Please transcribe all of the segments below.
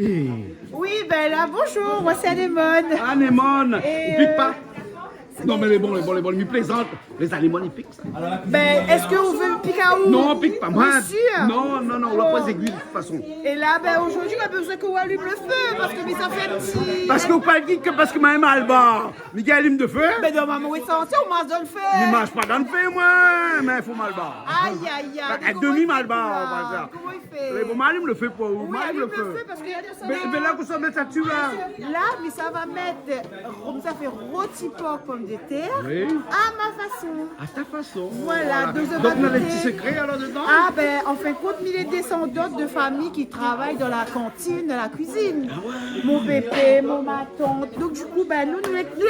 Oui, ben là, bonjour, moi c'est Anémone. Anémone, Et, il pique pas. Non mais les bons, ils plaisantent. Les anémones, ils piquent ça. Ben, est-ce que vous voulez me piquer à où? Non, pique pas moi. Bien sûr. Non, on l'a pas aiguille de toute façon. Et là, ben aujourd'hui, on a besoin qu'on allume le feu parce que mais ça fait petit. Parce que vous pas dit que parce que ma mal bas. Miguel allume de feu. Ben non, maman, oui, ça, on mange dans le feu. Il mange pas dans le feu, moi. Mais il faut mal bas. Aïe, aïe, aïe. À demi mal bas, on va dire. Comment il fait? Mais bon, m'allume le feu pour vous. Oui, M'allume allume le feu. parce qu'il y a des Mais là, vous savez mettre là-dessus, là. Là, mais ça va mettre, ça fait rôti porc, pommes de terre, Oui. à ma façon. À ta façon. Voilà, donc on a des petits secrets alors dedans. Ah ben, en fin de compte, il est descendant de familles qui travaillent dans la cantine, dans la cuisine. Mon pépé, ma tante. Donc du coup, ben, nous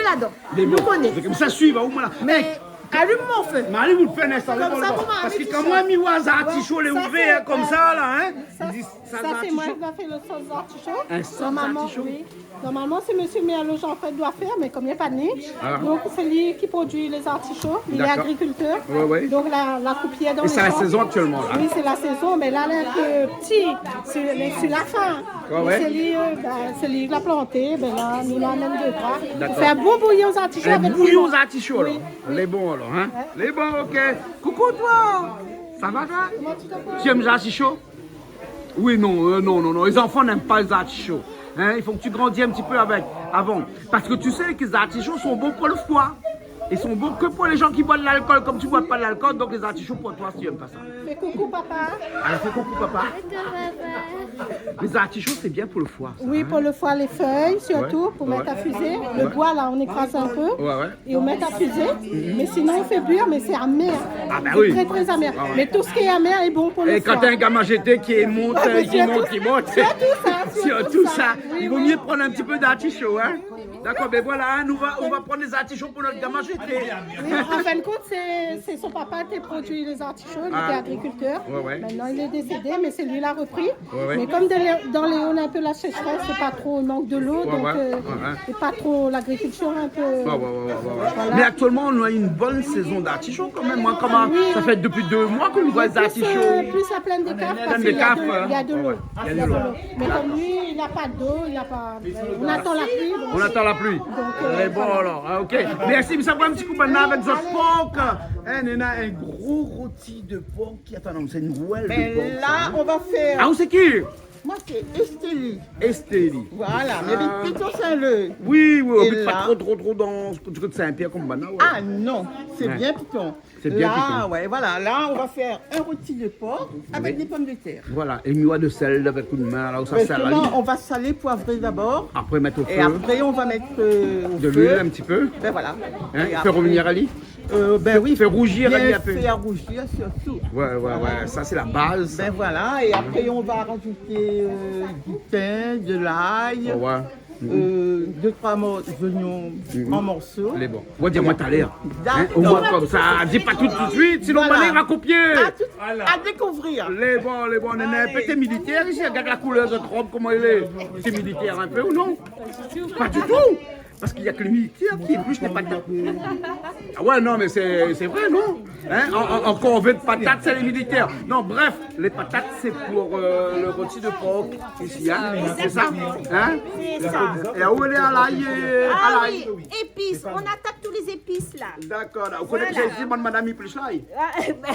là-dedans. Nous connaissons. Comme ça, suivre, où là. Mais allume mon feu. Mais allez vous le faire installer Comme ça, parce que petit quand chaud. moi, mi waza artichaut les Ça, ouvert c'est- comme ça, là, hein. Ça, Ils disent, ça c'est moi qui va faire le sauce d'artichaut. Un sauce Normalement, d'artichaut. oui. Normalement, c'est monsieur Merlo Jean-Fred doit faire, mais comme il n'y a pas de nez, Ah. donc c'est lui qui produit les artichauts. Il est D'accord. agriculteur. Ouais, ouais. Donc la coupière dans Et les c'est la champs. saison actuellement, là. Oui, c'est la saison, mais là, elle est un peu petit. C'est la fin. Ouais, ouais. C'est lui qui l'a planté. Ben là, nous l'amène de bras. On D'accord. fait un bon bouillon aux artichauts. Un avec bouillon du- aux artichauts, là. Oui. Les bons, alors, hein. Les bons, ok. Coucou, toi. Ça va, toi? Comment tu t'appelles? Tu aimes les artichauts? Oui, non, non. Les enfants n'aiment pas les artichauts. Hein, il faut que tu grandis un petit peu avec, avant. Parce que tu sais que les artichauts sont bons pour le foie. Ils sont bons que pour les gens qui boivent de l'alcool. Comme tu ne bois pas de l'alcool, donc les artichauts pour toi, si tu n'aimes pas ça. Fais coucou, papa. Alors, fais coucou, papa. Les artichauts, c'est bien pour le foie. Ça, Oui, hein. pour le foie, les feuilles surtout, Ouais, pour ouais. mettre à fuser. Le bois, là, on écrase un peu. Ouais. Et on met à fuser. Mais sinon, on fait bure, mais c'est amer. Ah, bah C'est oui. très, très amer. Ah ouais. Mais tout ce qui est amer est bon pour le Et quand foie. t'as un gamin jeté qui monte, Ah, mais qui monte, surtout ça, sur surtout tout ça. ça, Oui, il vaut oui. mieux prendre un petit peu d'artichaut, hein. D'accord, ben voilà, hein, on va prendre des artichauts pour notre gamin jeté. Oui, en fin de compte, c'est son papa qui a produit les artichauts, il était agriculteur. Ouais. Maintenant, il est décédé, mais c'est lui qui l'a repris. Ouais. Mais comme dans les on a un peu la sécheresse, c'est pas trop, il manque de l'eau, donc ouais. c'est pas trop l'agriculture un peu. Ouais. Voilà. Mais actuellement, on a une bonne saison d'artichauts quand même. Moi, ça fait depuis 2 mois qu'on voit des Plus, artichauts. plus la plaine des caves parce Plaine qu'il des y a caves, il y a de l'eau. ouais. Il y a de l'eau. Mais comme lui, il n'a pas d'eau, il n'a pas. On attend la pluie. donc- On attend la pluie. Les bons alors, hein, ok. Merci, mais ça va un petit coup maintenant avec votre porc. Hein, on a un gros rôti de porc qui attend, non, c'est une rouelle de porc. Ben là, on va faire. Ah, où c'est qui? Moi, c'est Estélie. Estélie. Voilà, mais vite, plutôt Saint-Leu. Oui, on Et habite pas là- trop dans ce côté de Saint-Pierre comme maintenant. Ouais. Ah non, c'est Ouais. bien piquant. C'est bien là, piquant. ouais, voilà, là, on va faire un rôti de porc avec des pommes de terre. Voilà, et une noix de sel avec un coup de main, là où ça sert la Maintenant, vie. on va saler, poivrer d'abord. Après, mettre au Et feu après, on va mettre au de feu. l'huile un petit peu. Ben voilà. Hein, Et faire après- revenir à lit. Ben oui. Faire rougir à lit bien un peu. faire rougir surtout. Ouais, ça c'est la base. Ben voilà, et après, on va rajouter du thym, de l'ail, Ouais. 2-3 oignons en morceaux. Les bons. On va dire, moi, t'as l'air. D'accord. Au moins comme ça. Dis pas tout de suite, sinon Voilà. on va copier. À découvrir. Les bons. On est un peu t'es militaire ici. Regarde la couleur de notre robe, comment elle est. T'es militaire un peu ou non? Pas du tout. Parce qu'il n'y a que les militaires qui épluchent les patates. Ah ouais, non, mais c'est vrai, non? Hein? En corvée de patates, c'est les militaires. Non, bref, les patates, c'est pour le rôti de porc ici, hein? C'est ça? Hein? C'est ça. Et où elle est à l'ail? Ah oui, épices. On attaque tous les épices là. D'accord, vous connaissez Voilà. ici, madame, il plus l'ail. Ah, ben,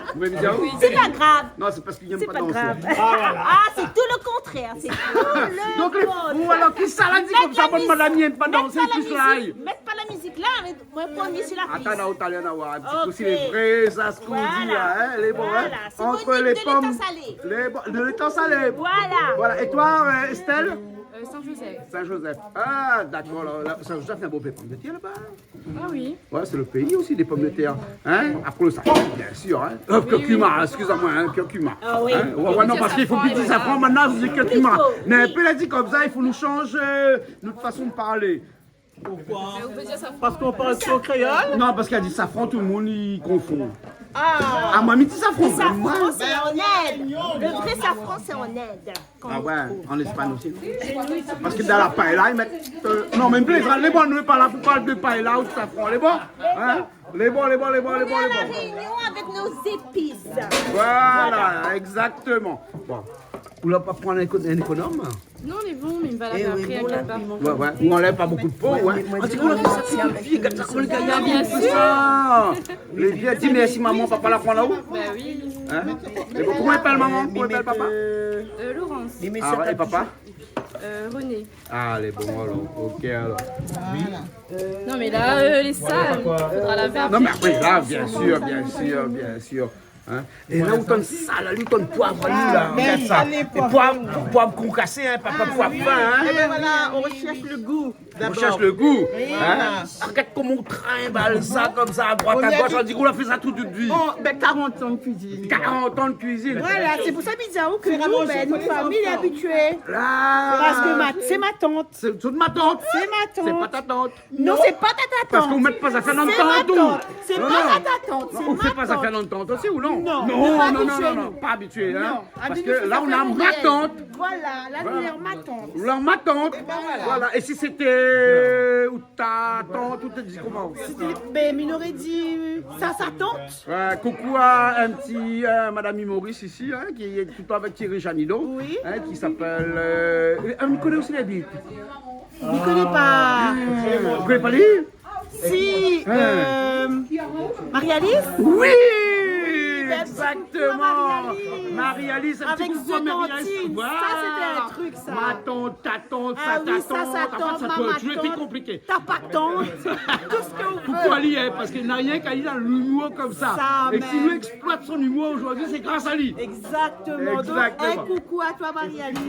Vous pouvez me dire oui? c'est pas grave. Non, c'est parce qu'il n'aime C'est pas pas danser. grave. Ah, c'est tout le contraire. C'est tout le Donc, les fous, alors, qui ça l'a dit comme ça, bonne madame, il n'aime pas danser, plus l'ail. Mettre pas la musique là, mais moi premier sur la piste. Attends, là, t'as rien à voir. Un petit peu Ok. si les vrais, ça se qu'on dit, Voilà. hein, les bons, Voilà. hein. C'est Entre bonne les de pommes. l'étang salé. De l'étang salé. Voilà. Voilà. Et toi, Estelle? Saint-Joseph. Saint-Joseph. Ah, d'accord. Saint-Joseph, il y a un beau pommes de terre là-bas. Ah oui. Ouais, c'est le pays aussi des pommes de terre. Hein? Après le safran, bien sûr. Hein? Curcuma, excusez-moi, hein, curcuma. Ah oui. Hein? Ouais, non, parce qu'il faut plus de safran, maintenant, c'est curcuma. Il faut, Mais un oui. peu l'a dit comme ça, il faut nous changer notre façon de parler. Pourquoi On peut dire ça. Parce qu'on parle trop créole. Non, parce qu'elle a dit safran, tout le monde y confond. Ah, Ah, moi, mais dit safran. Moi. Safran, c'est en aide. Le vrai safran, c'est en aide. Ah ouais, en Espagne aussi. Parce que dans la paella, ils mettent... non, même plus, les bons, nous pas là pour parler de paella ou de safran. Les bons, hein? Les bons. On est à la réunion avec nos épices. Voilà, exactement. Bon. Vous ne pas prendre un économe? Non, on est bon, mais il me va laver après à quelque part. Ouais, ouais. On enlève pas beaucoup de peau, ouais. Ah, tu vois, fait ça, c'est une fille, comme ça, comme le gars, Bien comme sûr. ça. Les bien dit, mais si maman, papa la prend là-haut? Bah oui. Hein? Et bon, comment elle parle maman? Comment elle parle papa? Laurence. Ah ouais, et papa? René. Ah, elle est bon alors. Ok alors. Non, mais là, les salles, faudra laver après. Non, mais après, là, bien sûr, bien sûr, bien sûr. Hein? Et là où t'as ça, là, lui, t'as poivre, lui, là. Regarde ça. Et poivre concassé, hein, pas poivre fin, hein. Et bien voilà, on recherche le goût. On cherche le goût. Hein? Regarde comment on trimballe ça comme ça à droite à gauche. On dit qu'on a fait ça toute une vie. Oh, ben 40 ans de cuisine. 40 ans de cuisine. Voilà, c'est pour ça Bidiaou que nous, ben, notre famille est habituée. Là. Parce que c'est ma tante. C'est toute ma tante. C'est ma tante. C'est pas ta tante. Non, c'est pas ta Parce tante. qu'on ne met pas ça faire C'est ma longtemps tout. tante. C'est Non, pas non. ta tante. C'est On fait ma pas ça tante. faire longtemps aussi ou non? Non, non, pas non, habitué, non, nous. non, pas habitué. Hein? Non, Parce habitué, que ça là, fait on a ma modèle. tante. Voilà, là, nous avons ma tante. Leur ma tante. Voilà. Et si c'était ou ta tante, ou t'as dit comment? Ben, il aurait dit ça, sa tante. Coucou à un petit Madame Maurice ici, hein, qui est tout le temps avec Thierry Janido, Oui. hein, qui s'appelle. On connaît aussi la vie. Il ne connaît pas. Vous connaissez pas lui? Si, Marie-Alice. Oui! Ben, Exactement! Marie-Alice. Marie-Alice, un petit Avec coucou à Marie-Alice. Zénantine. Voilà. Ça, c'était un truc, ça. Ma tante, ta tante, Ah ça, oui, ta ça, tante. sa En tante, fait, ça maman, peut toujours été tante. compliqué. T'as pas de tante. Tout ce que vous Coucou à lui, hein, parce qu'il n'a rien qu'à lui dans l'humour comme ça. Ça, Et s'il mais- lui exploite son humour aujourd'hui, c'est grâce à lui. Exactement. Donc, Exactement. un coucou à toi, Marie-Alice.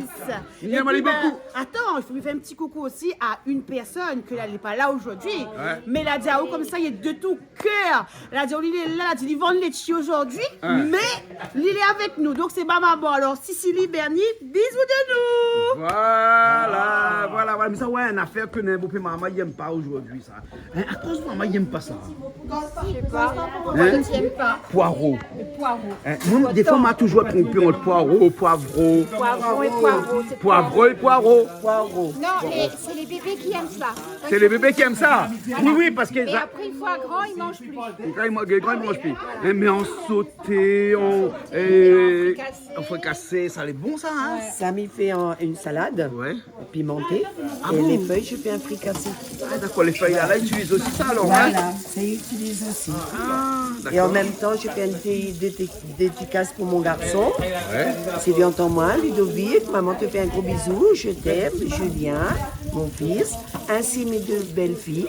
Bien, Et Marie, puis, beaucoup. Attends, il faut lui faire un petit coucou aussi à une personne que elle n'est pas là aujourd'hui. Ouais. Mais la Diao, comme ça, il est de tout cœur. La Diao, il est là, la Diao, il vend les chi aujourd'hui. Ouais. Mais il est avec nous. Donc, c'est ma maman. Alors, Cicely Bernier, bisous de nous. Voilà, voilà, voilà. Mais ça, ouais, une affaire que n'importe maman, il n'aime pas aujourd'hui, ça. Hein, à cause de maman, il n'aime pas ça. Je sais pas. Pourquoi Hein? tu n'aimes pas? Poireau. Poireau. Hein, moi, des fois, on m'a toujours trompé entre poireau, poivreau. Poivron et poireau. c'est Poivreau et poireau. Non, et c'est les bébés qui aiment ça. C'est les bébés qui aiment ça. Oui, oui, parce que. Et après, une fois grand, ils mangent plus. Les grands, ils mangent plus. Hein, mais en sauté, en fricassé, ça, c'est bon, ça, hein? Ça m'y fait une salade Ouais. pimentée. Ah et bon? les feuilles, je fais un fricassé. Ah, d'accord, les feuilles là, ils utilisent aussi ça, alors, hein? Voilà, ça utilise aussi. Ah, Et en d'accord. même temps, je fais une dédicace pour mon garçon. Ouais. S'il lui entend moi, Ludovic, maman te fait un gros bisou, je t'aime, Julien, mon fils, ainsi mes deux belles filles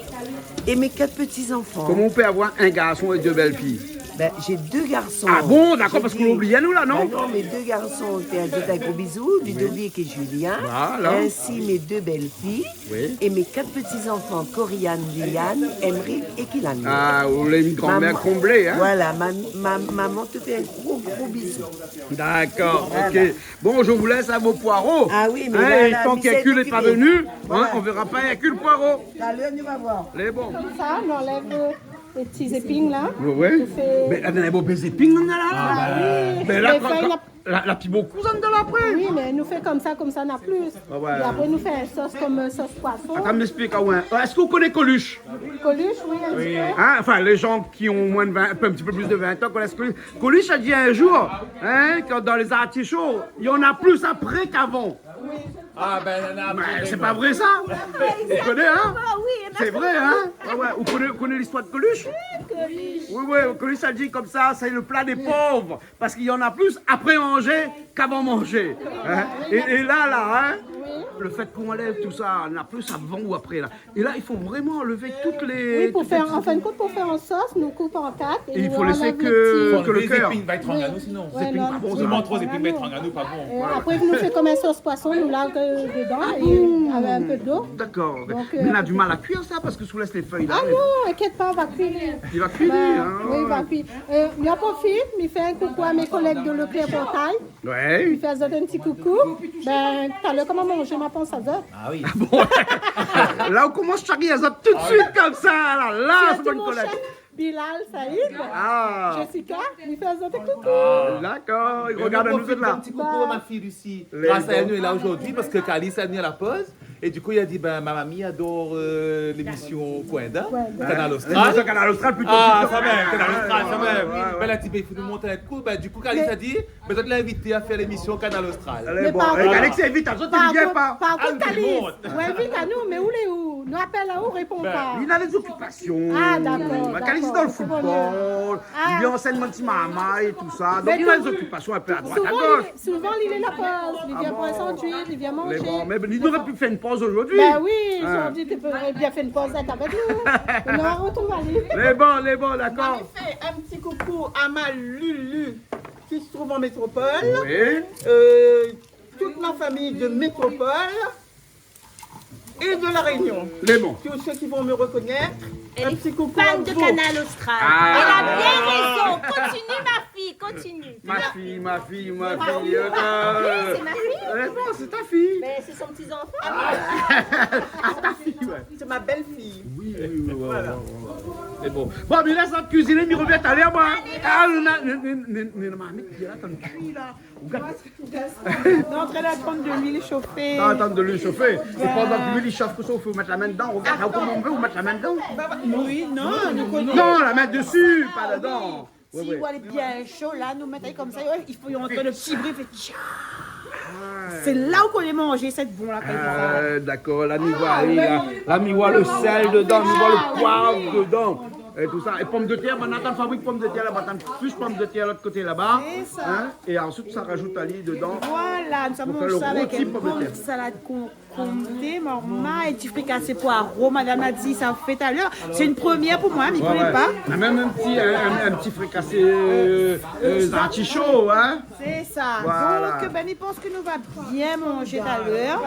et mes 4 petits-enfants. Comment on peut avoir un garçon et 2 belles filles? Ben, j'ai 2 garçons. Ah bon, d'accord, J'ai parce qu'on dit- l'oubliait, nous, là, non? Ben non, mes 2 garçons, je fais un gros bisou, Ludovic et Julien, Voilà. ainsi mes 2 belles filles Oui. et mes 4 petits-enfants, Coriane, Liliane, Emmerich et Kylan. Ah, on est une grand-mère Maman- comblée, hein? Voilà, maman te fait un gros bisou. D'accord, ok. Voilà. Bon, je vous laisse à vos poireaux. Ah oui, mais Hein, là, et là, tant Michel qu'Hercule n'est pas occupé. venu, Voilà. hein, on verra pas Hercule Poirot. Allez, on y va voir. Les bons. Ça, on enlève les petits épines là. Oui, oui. fait- Mais elle a beau baiser ping, on a là. Mais là, Les feuilles, la petite beau cousin de l'après. Oui, mais nous fait comme ça n'a plus. Ah ouais. Et après, nous fait une sauce comme sauce poisson. Attends, m'explique, ah ouais. Est-ce que vous connaissez Coluche? Coluche, oui, un petit peu. Hein, enfin, les gens qui ont moins de 20, un petit peu plus de 20 ans connaissent Coluche. Coluche a dit un jour, hein, que dans les artichauts, il y en a plus après qu'avant. Ah ben, il y en a Mais c'est pas vrai ça? Vous connaissez, hein? Ah oui, C'est vrai, hein? Ah ouais. Vous connaissez l'histoire de Coluche? Oui, oui, Coluche a dit comme ça, c'est le plat des pauvres. Parce qu'il y en a plus après manger qu'avant manger. Hein? Et là, hein? Le fait qu'on enlève tout ça, on a plus avant ou après là. Et là, il faut vraiment enlever toutes les. Oui, pour faire, en fin de compte, pour faire une sauce, nous coupe en 4. Et il nous faut laisser enlève que- les que le les cœur. épines va être en ganou sinon. Ouais, épines, non, pas bon, les Seulement petits trop d'épines va être en granules. ganou, pas bon. Après, nous fait comme un sauce poisson, nous lave dedans et avec un peu d'eau. D'accord. Donc, Mais on a du mal à cuire ça parce que sous laisse les feuilles là. Ah non, inquiète pas, on va cuire. Il va cuire, Ben, hein? oui, il va cuire. J'en profite, je fais un coucou à mes collègues de Leclerc Portail. Ouais. Je fais un petit coucou. Ben, tout à l'heure, comment manger ma pense à ça? Ah oui. Bon, là, on commence Charlie Azot tout de suite comme ça. Là, c'est pas une mon collègue. chef, Bilal, Saïd, Ah, Jessica, je fais un coucou. d'accord. Il regarde à nous profite autres là. d'un petit coucou à ma fille Lucie. Grâce à elle, nous est là aujourd'hui parce que Calice est venue à la pause. Et du coup, il a dit, ben, ma mamie adore l'émission Coinda, Coinda. Canal C'est Austral. Canal Austral plutôt. Ah, plutôt. ça même, Canal Austral, ça même. Ouais, ouais. Ben, elle a dit, ben, il faut nous monter un coup. Ben, du coup, Calice a dit, ben, toi, tu l'as invité à faire l'émission Canal Austral. Allez, Mais bon, par avec contre- Alex, invite à toi, tu viens pas. Par contre, Ah, Calice, bon. ouais, invite à nous, mais où les où? Nous appelle à où, répond Ben, pas. Il a des occupations. Ah, d'accord, Calice est d'accord, dans le c'est bon, football. Ah. Il vient enseignement de Mama et tout ça. Donc Mais il a des tout- occupations un peu à droite, à Souvent, gauche. souvent, il est là pause. Il vient pour un sandwich, il vient manger. Mais bon, mais il aurait pu faire une pause aujourd'hui. Ben oui, ils Hein. ont dit tu peux bien faire une pause d'être avec nous. On va retrouver. Les bons, d'accord. Je fais un petit coucou à ma Lulu qui se trouve en métropole. Oui. Toute ma famille de métropole et de la Réunion. Les bons. Tous ceux qui vont me reconnaître. Un petit coucou à Fan de vous. Canal Austral. Ah. Elle a bien raison. Continue, ma fille, continue. Ma fille. c'est ma fille. Bon, c'est ta fille. Mais c'est son petit-enfant. C'est ma belle-fille. Oui. C'est bon. Bon, mais laisse la cuisiner, il revient à l'air, moi. Ah, mais ma mère qui est là, t'as une cuit là. Regarde. On est en train d'attendre de l'huile chauffée. Attends de le chauffer. Et pendant que lui, il chauffe que ça, il faut mettre la main dedans. Regarde, comment on veut, vous mettre la main dedans. Oui, non, nous connaissons. Non, la main dessus, pas dedans. Ouais, Si ouais. vous allez bien chaud, là, nous mettons comme ça, ouais, il faut y entrer le petit bruit, fait tcha. C'est là où on est mangé cette bon là. D'accord, là, nous voit le sel dedans, nous voit le poivre dedans. Et tout ça. Et pommes de terre, maintenant, on fabrique pommes de terre là-bas, t'as plus pommes de terre de l'autre côté là-bas. C'est ça. Hein, et ensuite, ça rajoute à l'île dedans. Voilà, nous Pour avons faire le ça avec rôti une pomme de bonne terre. salade concombrée, morma et du fricassé poireau. Madame a dit, ça fait tout à l'heure. C'est une première pour moi, mais il ne connaît pas. On a même un petit fricassé artichaut, hein. C'est ça. Voilà. Donc, ben, il pense que nous va bien manger tout à l'heure.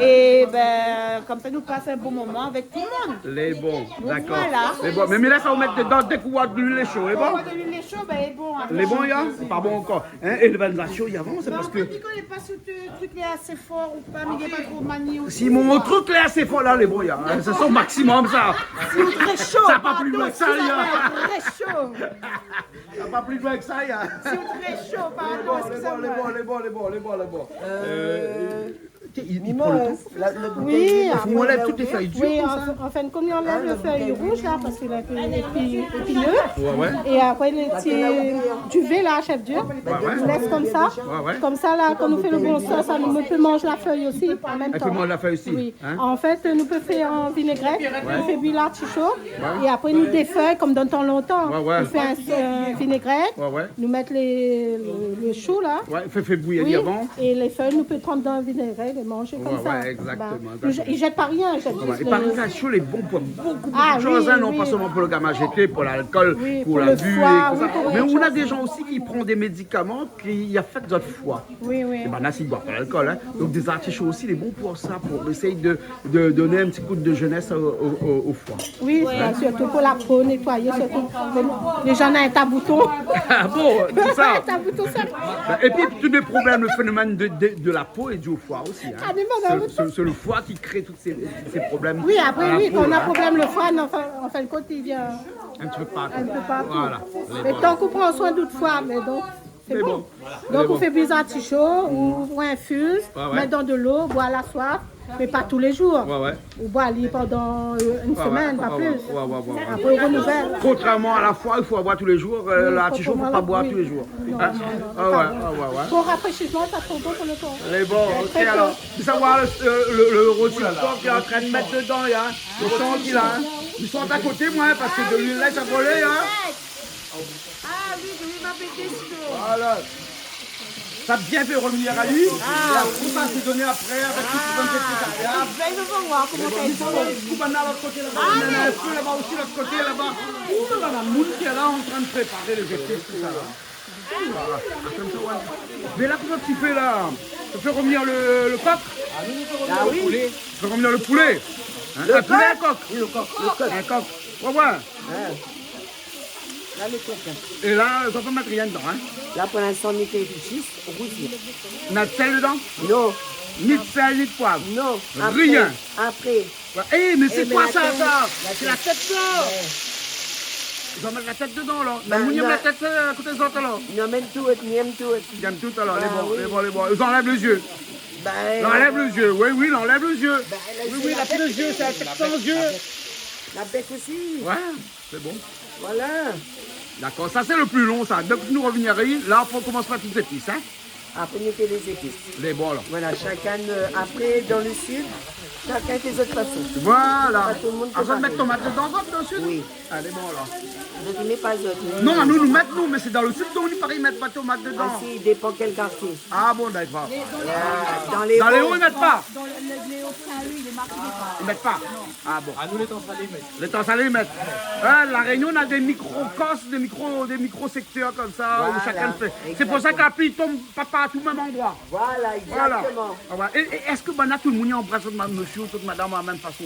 Et ben, comme ça, nous passe un bon moment avec tout le monde. Les bons, d'accord. voilà. Les bons. Mais là, ça va mettre dedans dès qu'on voit de l'huile chaud, les bons. On va de l'huile chaude, ben, il est bon. Les bons, il y a c'est pas bon encore. Hein? Et le vin de la chaud, il y a avant, c'est parce En fait, que. il ne connaît pas ce truc est assez fort ou pas, mais il n'est pas trop manié aussi. Si mon truc là, c'est fort là, les bons, il y a. Hein? C'est son maximum, ça. C'est très chaud. Ça n'a pas plus loin que ça, il y a. Très chaud. Ça n'a pas plus loin que ça, il y a. C'est très chaud, Les pardon, bons. Il prend le temps. Oui, Il faut qu'on enlève toutes les feuilles dures. oui, comme ça. enfin, comme il enlève le feuille rouge là, parce qu'il est un peu épineux. Ouais. Et après, les petits duvet là, chef dur, on laisse comme ça. Ouais. Comme ça, là, quand on fait le bon sauce, ça nous peut manger la feuille aussi en même Elle temps. peut manger la feuille aussi. Oui. Hein? En fait, nous peut faire en vinaigrette, on fait buire l'artichaut, et après nous défeuille comme dans le temps longtemps. Ouais. On fait un vinaigrette, Ouais. nous mettre le chou là. Ouais, fait bouillir Oui, avant. et les feuilles, nous peut prendre dans le vinaigrette et manger comme ça. Ouais, exactement, Bah, ils jettent pas rien, ils jettent Ouais, juste et le- par exemple, la chaud, les bons pour beaucoup Ah, de choses, oui, hein, non oui. pas seulement pour le gamin jeté, pour l'alcool, Oui, pour pour la le vue foie, et tout oui, ça. pour Mais autre on a chose. des gens aussi qui prennent des médicaments qui affectent notre foie. Oui. Et ben là, s'ils ne boivent pas l'alcool. Hein. Donc des artichauts aussi, les bons pour ça, pour essayer de donner un petit coup de jeunesse au foie. Oui, c'est surtout pour la peau, nettoyer, surtout. Les gens ont un tabouton. Ah bon, tout ça. Un tabouton, ça. Et puis tous les problèmes, le phénomène de la peau est dû au foie aussi. Hein. Ah, mais madame, C'est le foie qui crée tous ces problèmes. Oui, à après, la oui, peau, quand on a hein. problème le foie, en fin de compte, il vient Un petit peu partout. un peu partout. Voilà. Mais tant qu'on prend soin d'autres fois, mais donc, c'est C'est bon. bon. Donc, C'est on bon. fait des artichauts ou on infuse, Ouais. mettre dans de l'eau, boire la soif, mais pas tous les jours. Ouais. Ou boire l'île pendant une semaine, pas plus. Ouais. Après, on renouvelle. Contrairement à la foie, il faut boire tous les jours. L'artichaut, il ne faut pas boire oui. tous les jours. Non, Hein? non, Ah ouais. Pour rafraîchissement, ça trop bon pour le corps. Les bons, ok alors. Tu sais voir le rôti de porc qui est en train de mettre dedans, il y a le sang qu'il a. Hein. Ils sont à côté, moi, hein, parce que de l'huile là, ça volé, hein. Ah oui, je vais m'appeler chaud. Voilà. Ça a bien fait revenir à lui. Et après, ça s'est donné après avec tout ce qu'on fait tout ça. Ben, je vais voir comment ça se passe. Coupe à l'autre côté là-bas. Il y en a un feu là-bas aussi, l'autre côté là-bas. Ouh là là, la moule qui est là en train de préparer les épices, tout ça là. Voilà. Comme ça, ouais. Mais là, comment tu fais là? Tu fais revenir le coq? Ah oui, Tu fais revenir le poulet? Hein? Un poulet, un coq? le coq. Un coq. Ouais. Là, le coq. Et là, ça peut mettre rien dedans, hein? Là, pour l'instant, on était fichis, rouge. On a de sel dedans? Non, Ni de sel, ni de poivre. non. Rien. Après. Ouais. Eh, mais c'est mais quoi la ça, tête, ça? la C'est la tête là! Ils vont mettre la tête dedans, là. Ben, Nous, on non. la tête à côté des autres, là. Non, même tout, même tout. Ils aiment tout, alors. Ah, Les bons, oui. les bons, les bons. Ils enlèvent les yeux. Ben, L'enlève le yeux, oui, oui, l'enlève le yeux. oui, Oui, la petite yeux, c'est la tête sans yeux. La bec aussi. Ouais, c'est bon. Voilà. D'accord, ça c'est le plus long, ça. Donc nous reviendrons, là, on commence par toutes les épices, hein. Après, mettez les épices. Les bons, alors. Voilà, chacun, après, dans le sud, chacun fait de autre façon. Voilà. Pas tout le monde fait Avant de mettre pareil. tomate dedans, dans le sud. Oui. Allez, bon, alors. Donc, il met pas d'autres. Non, nous mettons, nous, mais c'est dans le sud, donc on ne mettre pas de tomate Ah, dedans. si, il dépend quel quartier. Ah bon, d'accord. Dans les Dans les hauts, hauts, ils mettent pas. Dans les Hauts-de-Saint-Louis, il est marqué pas. Ils mettent pas. Ah bon. À nous les temps salés, mais. Les temps salés, ils mettent. Hein, la Réunion, on a des micro-cosses, des micro-secteurs comme ça, où Voilà, chacun fait. C'est pour ça que la pluie tombe pas partout au même endroit. Voilà, Voilà. exactement. Ah, voilà. Et est-ce que ben, tout le monde embrasse monsieur ou toute madame de la même façon?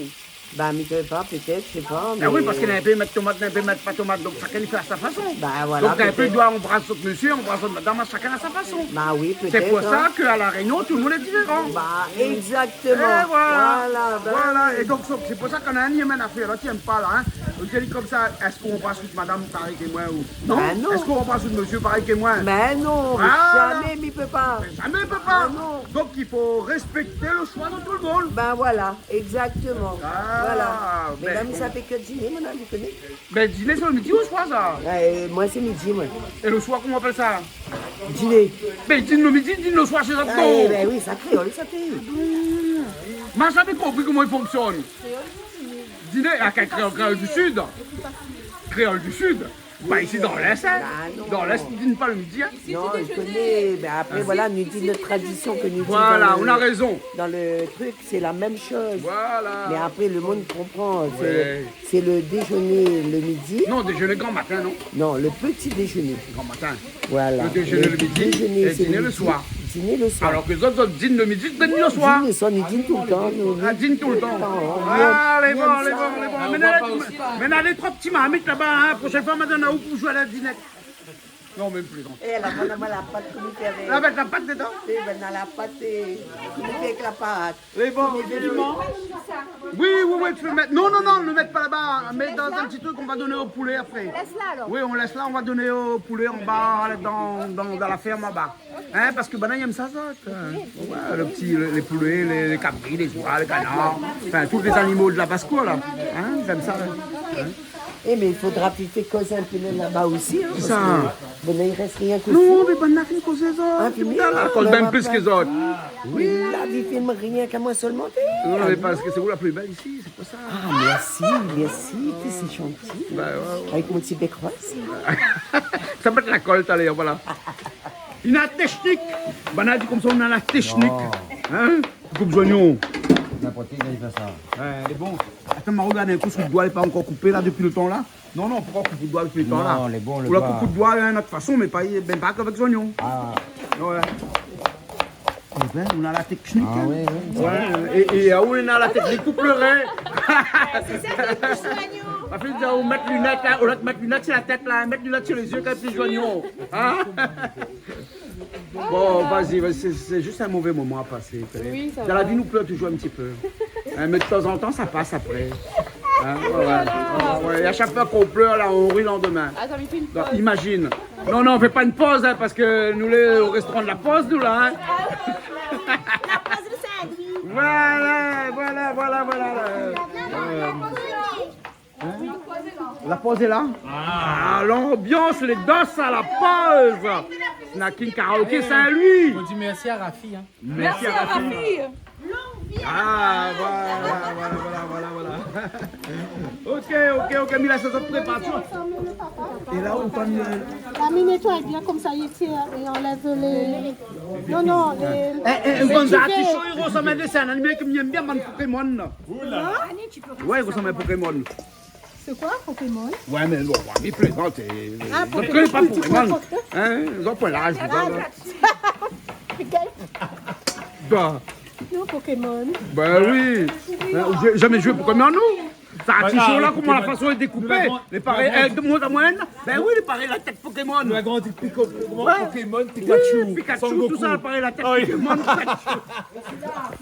Bah, mais pas, peut-être, je sais pas. Mais... Ah oui, parce qu'il y a un peu mettre tomate, un peu mettre pas tomate, donc chacun il fait à sa façon. Bah, voilà, donc un peu peut-être. doit embrasser notre monsieur, embrasser notre madame, chacun à sa façon. Bah oui, peut-être. C'est pour hein. ça qu'à la Réunion, tout le monde est différent. Bah, Et exactement. voilà, Voilà, bah, voilà. Et donc c'est pour ça qu'on a un Yémen à faire. Là, tu n'aimes pas là. Hein. Je te dis comme ça, est-ce qu'on embrasse toute madame pareil que moi ou non? Bah, non. Est-ce qu'on embrasse toute monsieur pareil que moi? Mais non, Voilà. jamais, mais il peut pas. Jamais, papa. Ah, non. Donc il faut respecter le choix de tout le monde. Ben voilà, exactement. Ah, Voilà. ben, Mesdames, bon. ça fait que dîner, madame, vous connaissez? Ben dîner c'est le midi ou le soir ça? Moi, c'est midi, moi. Et le soir, comment on appelle ça? Dîner. Ben dîne le midi, dîne le soir chez autres. Ben oui, ça créole, ça créole. Mais j'avais compris comment il fonctionne. Dîner, à créole du Sud. Créole du Sud. Bah ici dans l'Est, hein. non. Dans l'Est, ils ne dînent pas le midi. Hein. Non, je connais. Ben après, voilà, nous dit notre tradition que nous dit Voilà, dans on a raison. dans le truc, c'est la même chose. Voilà. Mais après, le monde comprend. Ouais. C'est le déjeuner le midi. Non, déjeuner grand matin, non? Non, le petit déjeuner. Grand matin. Voilà. Le déjeuner le midi déjeuner, et c'est dîner le midi, soir. Dîner le soir. Alors que les autres dînent le midi, dînent le soir. Dîner le soir, nous dînons tout le temps. Nous, Ah, dînent tout le temps. on Ah, les aime bons, ça. les bons, les bons. Maintenant, les trois petits marmites là-bas, hein. Prochaine fois, madame, où pour jouer à la dînette? Non, même plus, non. Et elle a vraiment la pâte que nous fait avec. Là, mettre la pâte dedans. Et ben, dans la pâte, que nous fait avec la pâte. Les bons. Oui, tu peux mettre. Non, ne mettre pas là-bas. Mets dans un petit truc qu'on va donner au poulet après. Laisse-la alors. Oui, on laisse là, on va donner au poulet en bas, dans la ferme en bas. Hein, parce que ben, il aime ça, ça. Ouais, les poulets, les cabris, les oies, les canards, enfin, tous les animaux de la basse-cour, là. Hein, ils aiment ça. Hein. Eh, mais il faudra plutôt causer un peu là-bas aussi. Hein, parce ça. que, bon, il reste rien que Non, mais ben, on a fini cause les autres. fini. On cause même plus que les autres. Oui. La vie filme rien qu'à moi seulement. Non, mais parce que c'est vous la plus belle ici, c'est pour ça. Ah, merci, c'est gentil. Ben, ouais, Avec mon petit bec rose. ça peut être la colle, allez, voilà. Il a la technique. Ben, on a dit comme ça, on a la technique. Hein? Coupe joignon. N'importe qui qui fait ça. Ouais, elle est bon. Attends, mais regarde un coup, ce doigt n'est pas encore coupé là depuis le temps là. Non, pourquoi couper le doigt depuis le temps là? Non, les bons, le Ou la doigt. coupe de doigt d'une autre façon, mais pas, ben, pas qu'avec oignons. Ah, Ouais. Eh ben, on a la technique. ah hein. oui. Ouais, et où on a la technique pour pleurer. C'est ça qui est plus soignant. Ma fille dit, on met lunettes là, au lieu de mettre lunettes sur la tête là, mettre lunettes sur les yeux quand plus joignons. Hein? Bon, vas-y, c'est juste un mauvais moment à passer. Oui, ça Dans la vie, nous pleure toujours un petit peu. Hein, mais de temps en temps, ça passe après. Hein, ouais. Et à chaque fois qu'on pleure, là, on rit le lendemain. Attends, mais fais une Donc, imagine. Non, on fait pas une pause, hein, parce que nous, au restaurant de la pause, nous, là. Hein. La pose de Saint-Louis. Voilà. La pause est là. Ah, l'ambiance, les danses à la pause. Snacking karaoké Saint-Louis. On dit merci à Rafi. Hein. Merci à Rafi. Ah, voilà. Ok, mais là, ça se prépare. Et là, on tourne. La mine nettoie bien comme ça, il tire et enlève les... Non, les... Un bon les artichaut, cuvets. il ressemble à un dessin animé que j'aime bien, man Pokémon. Ouais, il ressemble à un Pokémon. C'est quoi, Pokémon? Ouais, mais non, il plaisante. Ah, Je ne connais pas tu Pokémon. crois Hein, ils ont pas l'âge. Quel- Bah, Non, Pokémon. oui. Hein, j'ai jamais joué Pokémon, nous. Ça a Voilà, chaud là, les comment la Pokémon. façon est découpée. Nous Les pareils, l'avons- de moins en moins. Ben oui, les pareils, la tête Pokémon. La grande Pokémon, Oui, Pikachu, Pikachu, Son Goku. tout ça, pareil, la tête Ah oui. Pokémon. Pikachu.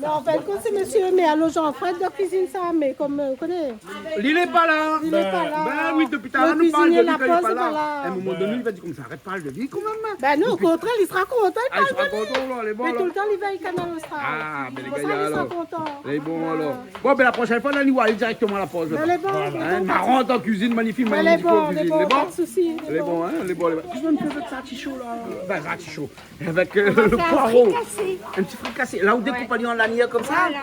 Non, en fait, c'est monsieur, mais alors Jean-Fred de cuisine ça, mais comme vous connaissez, Il est pas là. il n'est pas là. Ben oui, depuis tout à l'heure, Le nous parle de cuisinier lui la quand il est pose, pas c'est là. pas là. À un moment donné, il va dire comme ça, arrête de parler de lui quand même. Ben non, au contraire, il sera content, Ah, il sera content, là, les bons, mais là. tout le temps, il veille Canal Austral. Ah, mais les Pour gars, ça, il sera alors. content. C'est bon alors. Bon, ben la prochaine fois, on va aller directement à la pause. Elle est bonne, Hein, marrante en cuisine, magnifique, elle est magnifique en bonne, cuisine. pas de Les bons soucis. Les bons, hein, les bons, les bons. Qu'est-ce qu'on fait avec ça, artichaut là? Ben, artichaut. Avec On va le faire un poireau. fricassé. Un petit fricassé. Là où découpe en lanière comme ça. Voilà.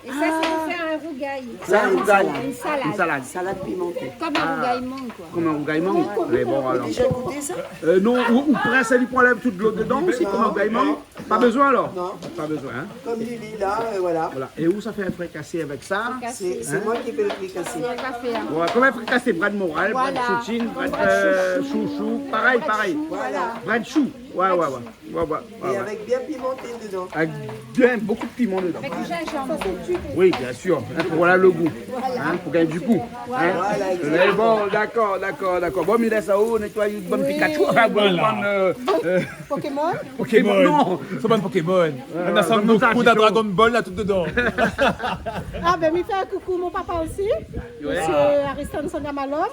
Et ça nous fait un rougail. Ça, un rougail. Une salade. Une salade. Salade pimentée. Comme un rougaillement, quoi. Comme un rougaillement. Les bons alors. Déjà goûté ça? Non, ou presse, elle y prend toute l'eau dedans aussi, comme un rougaillement. Pas besoin alors? Non. Pas besoin, hein. Comme Lily là, voilà. Voilà. Et où ça fait un fricassé avec ça? C'est moi qui fais le fricassé. On va faire. Ouais, comme un fricassé, bras de morel, bras de Voilà. chouchine, bras Bras de de chouchou. Pareil, pareil. Voilà. Bras de chou. Ouais. Et avec bien pimenté dedans. Avec bien beaucoup de piment dedans. Avec du gingembre. Oui, bien sûr. Hein, pour voilà le goût. Hein, pour gagner du goût. Hein. Voilà, Mais bon, d'accord. Bon, mais laisse ça où, nettoyer une bonne Pikachu. Enfin, bonne Pokémon. Pokémon. Non. C'est bon Pokémon. On a Son comme ça, Goku, c'est on a chaud. Dragon Ball, là tout dedans. Ah, ben, il fait un coucou, mon papa aussi. Monsieur Ariston Songamalom.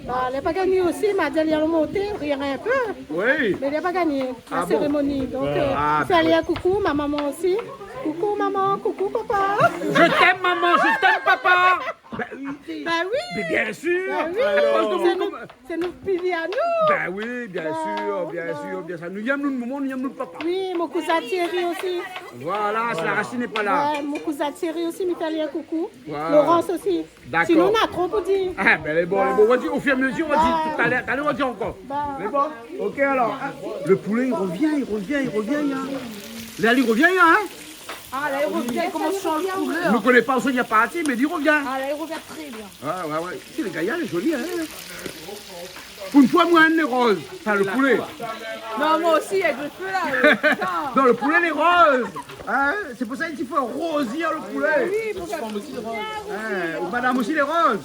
Bah, il n'a pas gagné aussi, il m'a dit qu'il allait monter, rire un peu. Oui. Mais il n'a pas gagné la Ah bon? cérémonie. Donc, Ah, il fait aller un coucou, ma maman aussi. Coucou maman, coucou papa. Je t'aime, maman, je t'aime, papa. Ben oui. Ben oui. Mais bien sûr. Ben oui. Alors, C'est nous piliers à nous. ben oui, bien sûr. Nous aimons nous, maman, nous aimons notre papa. Oui, mon cousin Thierry aussi. Voilà, si la racine n'est pas là. Ouais, mon cousin Thierry aussi, il fait aller un coucou. Voilà. Laurence aussi. D'accord. Sinon, on a trop pour dire. Ah, ben les bons. On va dire, au fur et à mesure, on va dire tout à l'heure. On va dire encore. Bah. Les bons. Ok, alors. Ah, le poulet, il revient. Hein. Là, il revient, hein. Ah, là, il revient, il commence à changer de Je couleur. ne connais pas, il n'y a pas assez, mais il revient. Ah, là, il revient très bien. Ouais. Si, les gars, il est joli, hein. Pour une fois, moi, il est rose. Enfin, le poulet. Non, moi aussi, avec le feu, là. Putain. Non, le poulet, il est rose. Hein, c'est pour ça qu'il faut rosir le poulet. Oui, pour ça. Hein, ou madame aussi, les roses.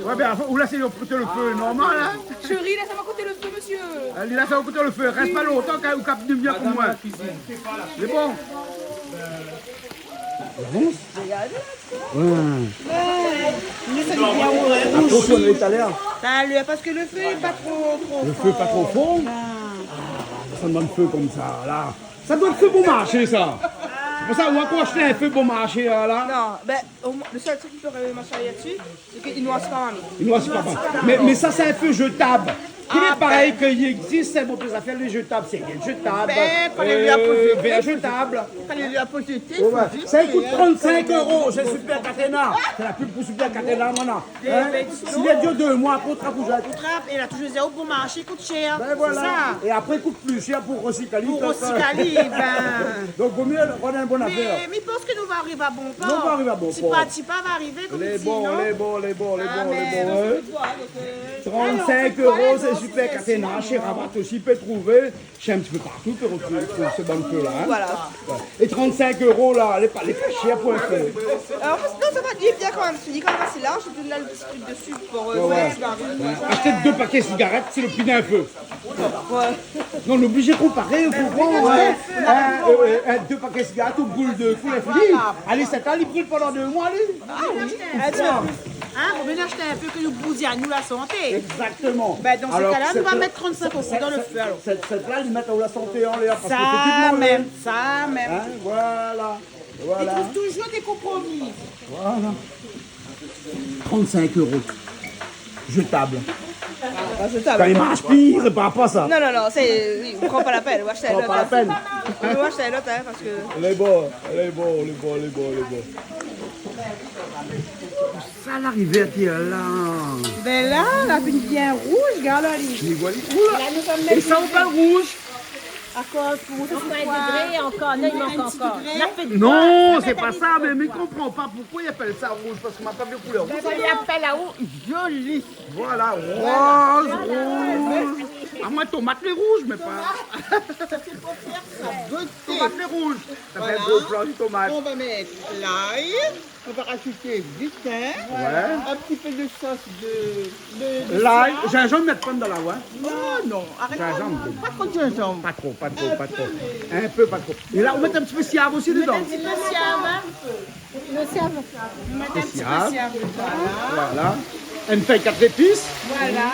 Ouais, bien, ou là, c'est le feu normal, hein. Chérie, laissez-moi coûter le feu, monsieur. Allez, là, ça va coûter le feu. Reste pas longtemps, quand vous captez bien pour moi. C'est bon. Attention, on est tout à l'heure. Parce que le feu n'est pas trop Le feu pas trop fort. Ça donne feu comme ça, là. Ça donne feu bon marché, ça. C'est pour ça qu'on va quoi acheter un feu bon marché, là. Non, ben, le seul truc qui peut marcher là-dessus, c'est qu'il ne noie pas, mamie. Il nous reste pas mal. Mais ça, c'est un feu jetable. Qui est pareil qu'il existe, c'est bon, ça fait les jetables. C'est quel jetable? fallait lui apposer. Verre jetable. Fallait lui apposer. Ça coûte 35 €. C'est Super Catena. C'est la pub pour Super Catena, maintenant. Hein? S'il est dur 2 mois, pour trappe, Et là, toujours zéro pour marcher, coûte cher. ben voilà. Et après, coûte plus cher pour recycler. Pour recycler, Donc, vaut mieux prendre une bonne affaire. Mais je pense que nous va arriver à bon port. Nous va arriver à bon port. Tipa va arriver comme Les si, bons, non? les bons. mais hein. 35 €, c'est Super Catena. Chez Rabat aussi, peut trouver. Chez un petit peu partout, peut retrouver ce bon feu-là. Hein. Voilà. Et 35 € là, les pas chers pour un feu. Alors, non, ça va, il est bien quand même. Je dis quand même assez large, et puis là, le petit truc dessus pour Ouais. Achetez 2 paquets de cigarettes, c'est le prix d'un feu. Non, on est obligé de comparer, vous comprenez? 2 paquets de cigarettes au boule de fou, la fille. Allez, cet an, il brûle pendant 2 mois, allez. Hein, on vient acheter un peu que nous bousille à nous la santé. Exactement. Ben, dans ce Alors, cas-là, nous va cette- mettre 35 € dans le feu. Alors. Cette-là, ils mettent la santé en l'air. parce que Ça effectivement, même. Hein, voilà. Ils Voilà. trouvent toujours des compromis. 35 €. Jetable. Ah, je tape. Quand il marche pire, par rapport à ça. Non, oui, on prend pas la peine, on va acheter Ça l'autre. vaut pas la peine. On va acheter l'autre, hein, parce que... Les bons. Ça l'arrivée qui est là. Ben là, la une bien rouge, regarde là. Les voilà. Oula. Et ça au pain rouge. À cause pour ça. Degré encore, non, il manque encore. On a fait du Non, c'est pas ça, mais je ne comprends pas pourquoi il appelle ça rouge, parce qu'on m'a pas vu couleur rouge. Ça lui appelle là-haut joli. Voilà, rose. À moi, tomate les rouges, mais pas. Tomate les rouges. Ça fait un gros plat de tomate. On va mettre l'ail, on va rajouter du thym, Ouais. un petit peu de sauce de L'ail, gingembre, mettre pas dans la voie. Oh non, arrête Gingembre. pas trop de gingembre. Pas trop, pas trop, pas trop. Un peu, pas trop. Et là, on met un petit peu de siave aussi dedans. Le siave. Siave. Voilà. Une feuille 4 épices. Voilà.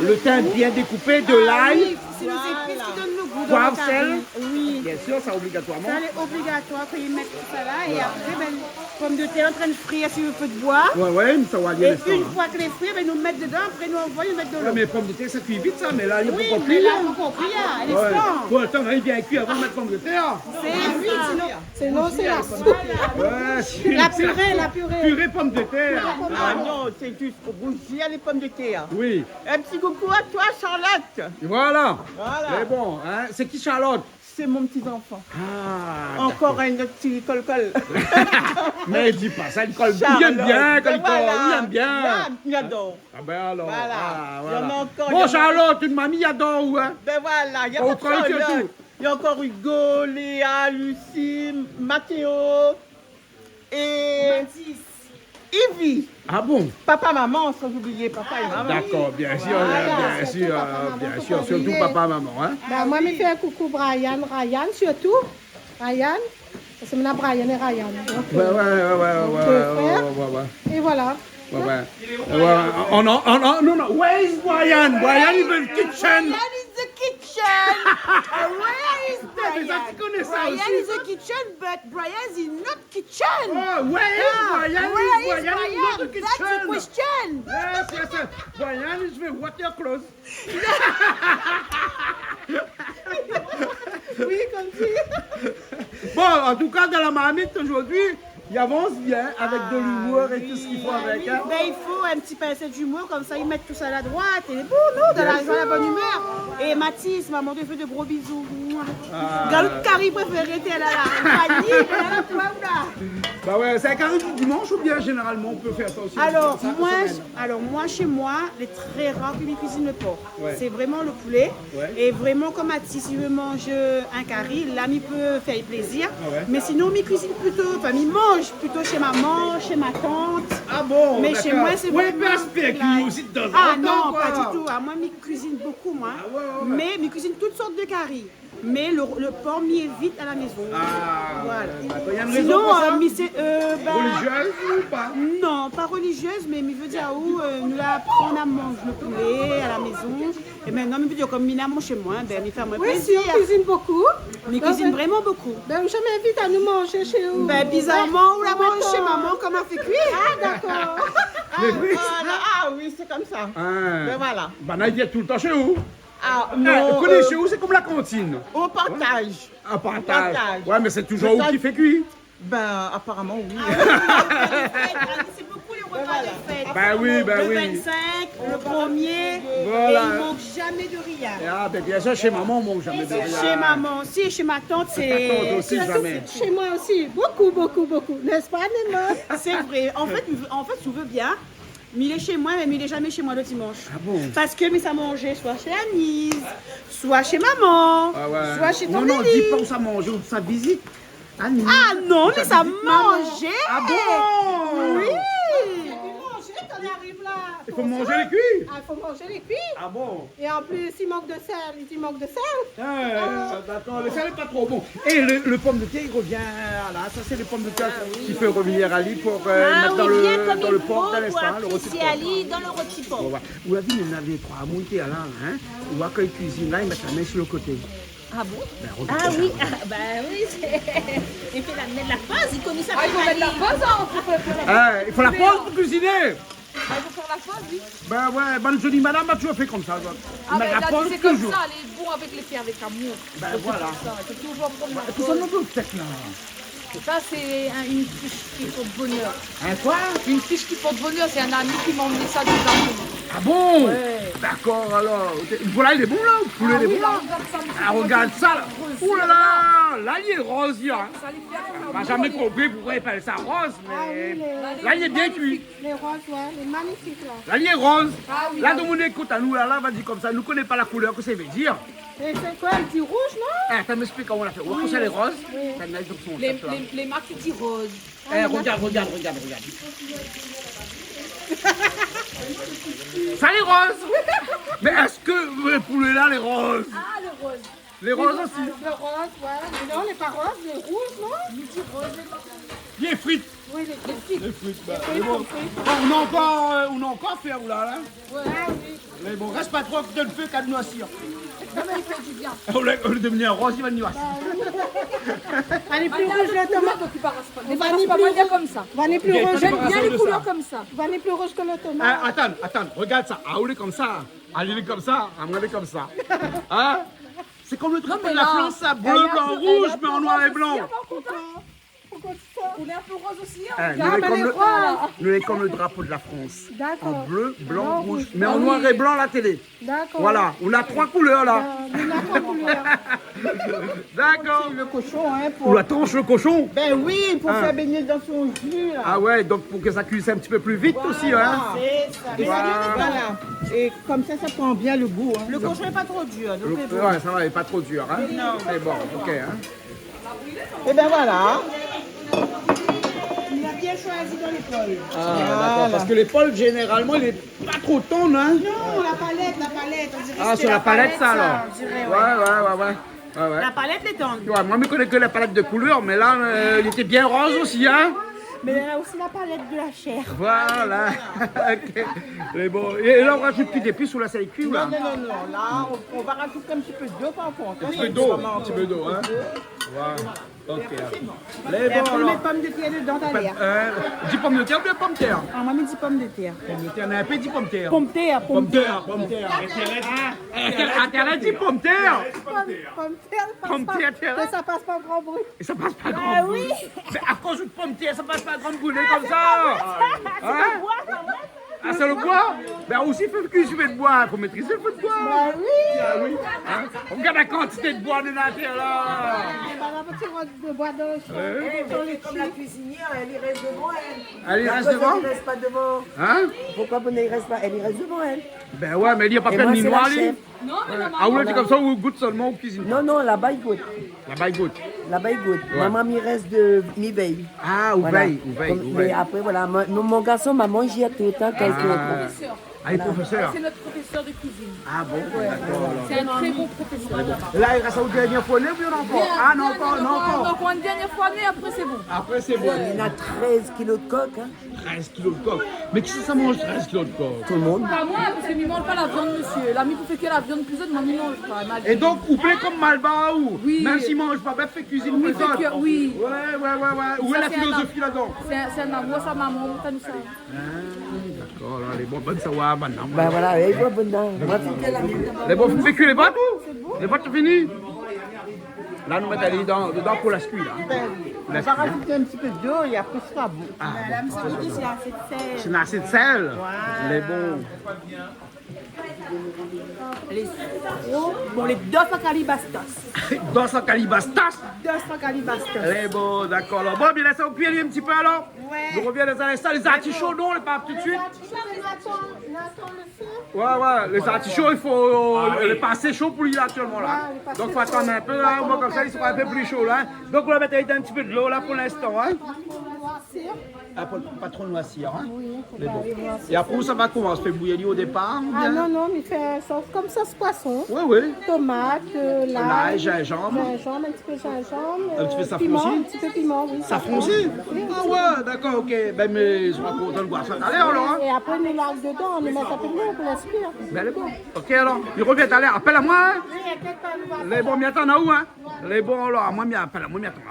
Le thym bien découpé, de l'ail, C'est les épices qui donnent le goût dans poivre, le sel. curry. Oui. Bien sûr, ça obligatoirement. Ça, c'est obligatoire quand ils mettent tout ça là. Et après, ben, pomme de terre en train de frire sur le feu de bois. Ouais, ouais, mais ça va bien Et l'instant. une fois que les frire, ben, nous mettre dedans. Après, nous envoie, nous mettre de Ouais, l'eau. mais les pommes de terre, ça cuit vite ça, mais là, il faut Oui, qu'on mais cuire. là, il faut qu'on cuire à Ouais. l'instant. Pour le temps, on a bien cuit avant de mettre pommes de terre. C'est vite, sinon. Sinon, c'est la soupe. Ouais, c'est La purée, la purée. purée pommes de terre. Ah non, c'est juste pour rougir les pommes de terre. Oui, Un petit coucou à toi, Charlotte. voilà. Voilà. C'est bon, hein. C'est qui Charlotte? C'est mon petit enfant. Ah, Encore un autre petit col-col. mais dis pas ça, il colle bien, Charlotte, il aime bien quand il colle, voilà. il aime bien. Il adore. Ah ben alors, Voilà. ah, Il y en a encore, il y Bon en a- Charlotte, une mamie adore où hein? Ben voilà, il y a Au pas de travail, tu as Charlotte. tout. Il y a encore Hugo, Léa, Lucie, Mathéo et Yvi. Ah bon? Papa, maman, sans oublier papa et maman. D'accord, bien sûr, bien sûr, bien sûr, surtout papa, maman, hein? Ben, moi, je fais un coucou Brian, Ryan surtout. Ryan. Parce que maintenant, Brian et Ryan. Donc, Ouais, ouais. et voilà. Ouais, ouais. Oh non, non. Where is Brian? Brian is in the kitchen. Brian is the kitchen. Where is Mais ça, tu connais ça Brian aussi, is the kitchen, but Brian is not kitchen. Oh, where is Brian? Where is Brian is not the Brian? That's the kitchen. question. Yes. Brian is the water close. Oui, comme si. Bon, en tout cas, dans la marmite aujourd'hui, il avance bien avec de l'humour et tout ce qu'il faut avec. Hein. Ben, il faut un petit pincée d'humour, comme ça ils mettent tout ça à la droite. Et bon, non, dans la bonne humeur. Et Mathis, maman te fait de gros bisous. Galoute Carrie préférée, t'es là, Fanny, elle est là, toi, là. Bah ouais, c'est un carré du dimanche ou bien généralement on peut faire ça aussi? Alors ça, moi, chez moi, il est très rare que je cuisine le porc. Ouais. C'est vraiment le poulet. Ouais. Et vraiment, comme Mathis, s'il veut manger un curry, là, il peut faire plaisir. Ah ouais. Mais sinon, il cuisine plutôt, enfin, il mange plutôt chez maman, chez ma tante. Ah bon? Mais d'accord. chez moi, c'est Ouais, vraiment... mais cuisine aussi de temps en Ah temps, non, quoi. pas du tout. Ah, moi, je cuisine beaucoup, moi. Ah ouais. Mais je cuisine toutes sortes de curry. Mais le porc, m'y évite à la maison. Ah, Voilà. d'accord. Il y a une raison Sinon, pour ça? Religieuse Religieuse ou pas? Non, pas religieuse, mais il veut dire où nous là, on a mangé le poulet à la maison. Et maintenant, il veut dire comme Mina mange chez moi, ben, il fait moi Oui, si plaisir. on cuisine beaucoup. Il cuisine vraiment beaucoup. Ben, je m'invite à nous manger chez vous. Ben, bizarrement, on la mange D'accord. chez maman comme elle fait cuire. Ah, d'accord. Ah oui, c'est comme ça. Ben Ah. voilà. Bah, là, il vient tout le temps chez vous. Ah Ah, non, vous connaissez chez vous, c'est comme la cantine. on partage. Un partage. Partage. Ouais, mais c'est toujours où Partage. qui fait cuire. Ben apparemment oui. C'est beaucoup les repas de fête. Ben oui, ben Le oui. 25, le 1er, Voilà. et il manque jamais de rien. Ah, ben bien sûr, chez maman, on mange jamais de rien. Chez maman aussi, chez ma tante, Tante c'est... aussi, jamais. Chez moi aussi. Beaucoup, beaucoup, beaucoup. N'est-ce pas, Néma? C'est vrai. En fait, tu veux bien. Mais il est chez moi, mais il n'est jamais chez moi le dimanche. Ah bon? Parce que mais ça mangeait soit chez Anise, soit chez maman, Ah ouais. soit chez ton Non, Lily. dis pas où ça mange, où ça visite. Ah, non. Ah non, mais ça visite maman. mangeait. Ah bon? Oui. Manger quand on arrive là. Il faut manger les cuits. Ah, il faut manger les cuits. Ah bon? Et en plus, il manque de sel. Il manque de sel. D'accord, le sel n'est pas trop bon. Et le pomme de terre, il revient là. Ça, c'est les pommes de terre qui fait revenir à lui pour mettre dans le porc dans l'instant, le rôti de porc. dans le rôti porc. Bon, voilà. Vous avez vu, il y en avait trois à monter à là, hein? Ou à quand ils cuisinent là, ils mettent la main sur le côté. Ah bon? Ben, regarde Ah ça. oui, bah oui, il fait la pause, il connaît ça. Ah, il faut mettre la pause, hein, faut faire la Ah, il faut la pause pour cuisiner. Ah, il faut faire la pause, oui. Ben ouais, ben je dis madame a toujours fait comme ça. Ah, Mais ben la là, pause c'est comme toujours. ça, elle est bon avec les filles, avec amour. Ben Donc, voilà. c'est ça, il faut toujours prendre la Et puis ça pause. non peut peut-être là. Ça, c'est une fiche qui porte bonheur. Hein, quoi? Une fiche qui porte bonheur, c'est un ami qui m'a emmené ça du Japon. Ah bon? D'accord, alors. Voilà, il est bon là, le poulet, il est bon là. Ah, regarde ça là. Ouh là là, là, il est rose, là. On n'a jamais compris pourquoi il fallait ça rose, mais là, il est bien cuit. Les roses, ouais, les magnifiques là. Là, il est rose. Là, dans mon écoute à nous, là, va dire comme ça, nous ne connaissons pas la couleur que ça veut dire. Et c'est quoi, un petit rouge, non? Tu m'expliques comment on l'a fait. On c'est les roses. Les marques qui roses. Regarde. Ça, les roses. Mais est-ce que le poulet là, les roses? Ah, le rose. Les roses aussi. Le rose, ouais. Mais non, les pas roses, les rouges, non? Les frites. Oui, les frites. On a encore fait là. Ouais, oui. Mais bon, reste pas trop de le feu qu'à noircir. Non, mais il fait du bien. Au lieu de devenir rose, il va noircir. Allez, plus rouge, la tomate. Donc il paraissent pas. Les Pas vanilles mal plus bien comme ça. Vanille plus rouge. J'aime bien les couleurs comme ça. Vanille plus rouge que le tomate. Attends, regarde ça. Ah, on est comme ça. Ah, il est comme ça. Ah, on est comme ça. Hein? C'est comme le drapeau de la France, ça. Bleu, blanc, rouge, mais en noir et blanc. On est un peu rose aussi. Nous est comme le drapeau de la France. D'accord. En bleu, blanc, rouge. Mais en noir et blanc la télé. D'accord. Voilà, on a 3 couleurs là. On a 3 couleurs. D'accord. Le cochon, hein, Pour la tranche le cochon. Ben oui, pour faire baigner dans son jus, là. Ah ouais, donc pour que ça cuise un petit peu plus vite aussi, hein. C'est ça. Voilà. Et comme ça prend bien le goût. Hein. Le cochon n'est pas trop dur. Donc c'est bon. Ouais, ça va, il est pas trop dur, hein. Non. C'est bon, ok, hein. Et ben voilà. Il a bien choisi dans l'épaule. Ah, d'accord, parce que l'épaule, généralement, il est pas trop tendre, hein. Non, la palette. On dirait Ah, que sur c'est la palette, ça, alors. on dirait, ouais. Ouais. La palette est tendre. Ouais, moi, je connais que la palette de couleurs, mais là, il était bien rose aussi, hein. Mais il y a aussi la palette de la chair. Voilà. Ok. Mais bon. Et là, on rajoute plus d'épices ou là, ça est cuit, là. Non. Là, on va rajouter un petit peu d'eau par contre. Un petit peu d'eau, hein. Voilà. Ok. Les Et après, bons, on alors. met pommes de terre dedans, t'as l'air. 10 pommes de terre ou bien pommes de terre? Ah, moi, je dis pommes de terre. Pommes de terre, on a un peu 10 pommes de terre. Pommes de terre, Pommes de terre, pommes de terre. Elle a dit pommes de terre. Pommes de terre, Que ça passe pas grand bruit. et ça passe pas grand bruit. Mais à cause de pommes de terre, ça passe pas grand brûlé comme ça. Hein? Ah, c'est le bois? Ben aussi, il faut cuisiner de bois, il faut maîtriser le feu de bois. Ah oui. Ah oui. Hein? On regarde la quantité de bois de la terre là. La petite rose de bois dans le champ. Comme la cuisinière, elle y reste devant elle. Elle y reste Pourquoi devant? elle y reste pas devant? Hein? Pourquoi elle y reste pas? Elle y reste devant elle. Ben ouais, mais il n'y a pas Et plein de moi, c'est minois, la lui. chef. Ah ouais, c'est comme ça, on goûte seulement, on cuisine. Non, non, là-bas il goûte. Là-bas, il goûte. Là-bas il goûte. Maman m'y reste de mi-veille. Ah, ou Voilà. veille, Mais après, voilà, mon garçon m'a mangé à tout le temps. Ah, les professeurs. C'est notre professeur de cuisine. Ah bon? D'accord. C'est un très bon professeur. Là, il reste au dernier fourné ou bien encore? Ah non, encore, non, encore. Donc une dernière fois, mais après c'est bon. Après, c'est bon. Il y en a 13 kilos de coq. Hein. 13 kilos de coq. Mais qui ça mange 13 kilos de coq? Tout le monde. Pas moi, parce qu'il ne mange pas la viande, monsieur. L'ami qui fait que la viande cuisine, moi, il ne mange pas. Elle m'a dit. Et donc, couplé comme Malba ou? Oui. Même s'il mange pas, ben fait cuisine Oui, pour les autres. fait que- oui. Ouais. Où est la Ça, c'est un philosophie là-dedans? C'est un amour, sa maman, on nous ça. D'accord, là, les bons, bonnes savoir, maintenant. Ben voilà, il va bon dans. Moi, c'était la mienne. Les bons, vous faites cuire les bottes ou? Les bottes sont finies? Là, nous mettons dedans pour la cuire, là. On va rajouter un petit peu d'eau et après ça sera bon. La musique dit c'est assez de sel. C'est assez de sel. Les bons. Bon, les 200 calibastos. Dans sa calibastas. 200 calibastos. Les bons, d'accord. Alors, bon, bien laissez au pied un petit peu alors. Ouais. Je reviens dans un instant. Les artichauts, non, les pas tout de suite. Ouais, les artichauts, il faut les passer chaud pour lui actuellement là. Donc, il faut attendre un peu, là. Moi, comme ça, ils seront un peu plus chauds là. Donc, on va mettre un petit peu de l'eau là pour l'instant, hein. Ah, pas trop noircir, hein. Les bons. Et après, ça va comment? On se fait bouillir au départ ou Ah bien? non, mais fait sauce comme sauce poisson. Oui. Tomate, L'ail, l'ail, gingembre. un petit peu gingembre. Un petit peu safran piment, aussi? un petit peu piment, oui. Safran aussi? Ah ouais, d'accord, ok. Ben, mais je suis content de voir ça tout à l'heure alors, hein. Et après, on les lave dedans, on les met un peu de l'eau pour les cuire. Ben, les bons. Ok, alors. Il revient tout à l'heure. Appelle à moi, hein. Oui, inquiète pas, nous va Les bons, m'y attendent à où, hein? Les bons, alors, moi, m'y attends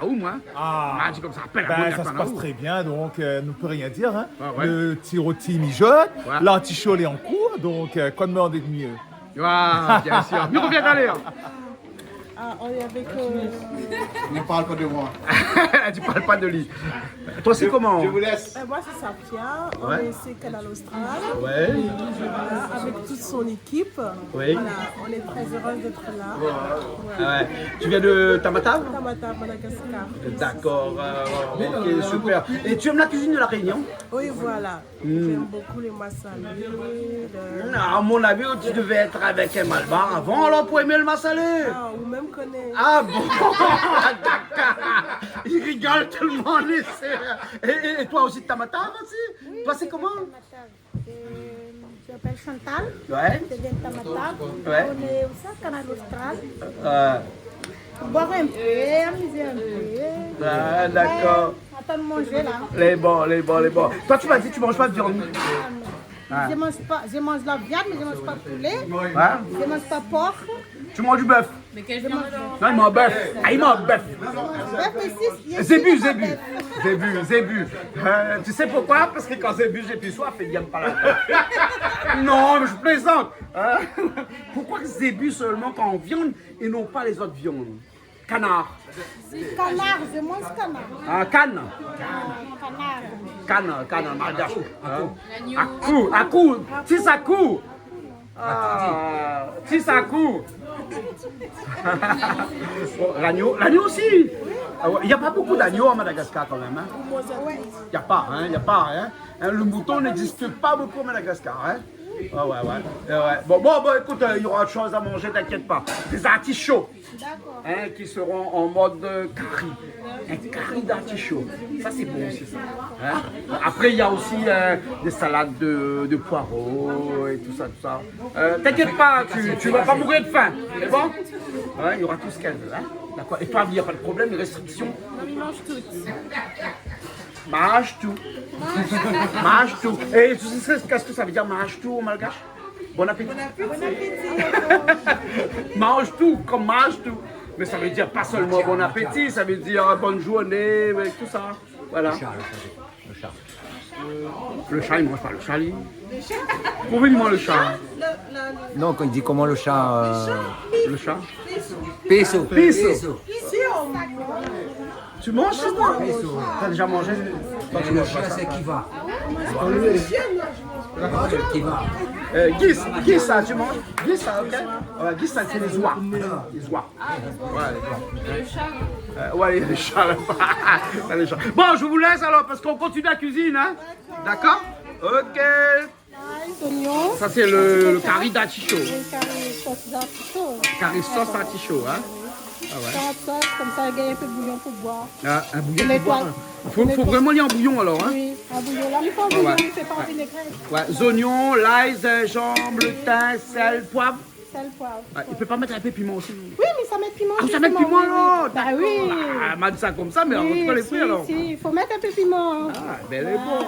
à où, moi? Ah, dis comme ça, appelle à moi, m'y Ça se attends à passe où? très bien, donc ne peut rien dire. Hein. Ah ouais. Le petit rôti mijote, Ouais. l'artichaut est en cours, donc quoi demander de mieux? Ouais, bien sûr. Nous revient tout à l'heure. Ah, on est avec... Ne parle pas de moi. Tu parles pas de lui. Toi, c'est comment? Je vous laisse. moi, c'est Safia. On Ouais. est ici Canal Austral. Ouais. Voilà, avec toute son équipe. Oui. Voilà, on est très heureuse d'être là. Ouais. Tu viens de Tamatave? Tamata, Madagascar. D'accord. Ok, super. Et tu aimes la cuisine de la Réunion? Oui, voilà. J'aime beaucoup les massalés. À mon avis, tu devais être avec un malbar avant, alors pour aimer le massalé. Ah, ou même connaître. Ah bon? D'accord. Il rigole tellement, et toi aussi de Tamatave aussi? Toi, c'est comment? Je m'appelle Chantal. Ouais. Je viens de Tamatave. Ouais. On est aussi à Canal Austral. Boire un peu, amuser un peu. Ah, d'accord. Attends de manger là. Les bons. Toi, tu m'as dit que tu manges pas de viande. Ah. Je mange la viande, mais je mange pas poulet. Ouais. Je mange pas porc. Tu manges du bœuf. Non, il mange bœuf. Ah, il mange bœuf. Zébu. Tu sais pourquoi? Parce que quand Zébu, j'ai plus soif et il n'aime pas la viande. Non, mais je plaisante. Hein? Pourquoi Zébu seulement quand on viande et non pas les autres viandes? Canard. Canard, je mange canard. Ah, canne. Canard. Canne, malgache. Akou. Tisakou. Ah, Tisakou. L'agneau aussi. Il n'y a pas beaucoup d'agneaux à Madagascar quand même. Il n'y a pas. Le mouton n'existe pas beaucoup à Madagascar. Hein? Ouais. Bon, écoute, il y aura autre chose à manger, t'inquiète pas. Des artichauts. Hein, qui seront en mode curry. Un curry d'artichaut. Ça, c'est bon aussi, ça. Hein? Après, il y a aussi des salades de poireaux et tout ça. T'inquiète pas, tu vas pas mourir de faim. C'est bon? Ouais, il y aura tout ce qu'elle veut. Hein? D'accord. Et toi, il n'y a pas de problème, les restrictions? On mange tout. Mange tout. Et tu sais qu'est-ce que ça veut dire mange tout au malgache? Bon appétit. Mange tout, comme mange tout. Mais ça veut dire pas seulement bon appétit, ça veut dire bonne journée, tout ça. Voilà. Le chat, il mange pas le chat, lui. Pourquoi il mange le chat? Non, quand il dit comment le chat. Le chat? Peso. Tu manges ça? T'as déjà mangé? Le chat, c'est qui va. Qui va. Guis, ça, tu manges? Guis, ça, ok? Guis, ça, c'est les oies. Les oies. Ouais, il y a les chats là-bas. Bon, je vous laisse alors parce qu'on continue la cuisine, hein? D'accord? Ok. Ça, c'est le curry d'artichaut. Curry sauce d'artichaut, hein? Ah ouais. Comme ça, il y a un peu de bouillon pour boire. Ah, un bouillon pour boire. Faut vraiment aller en bouillon alors, hein? Oui, un bouillon. Là, il faut un bouillon, il ne fait pas en vinaigrette. Ouais, oignons, l'ail, gingembre, le thym, sel, poivre. Sel, poivre. Ouais, il peut pas mettre un peu de piment aussi. Oui, mais ça met piment. Ah, ça met piment alors? Bah oui. Ah, elle m'a dit ça comme ça, mais on va pas les fruits alors. Si, il faut mettre un peu de piment. Ah, ben elle est bon.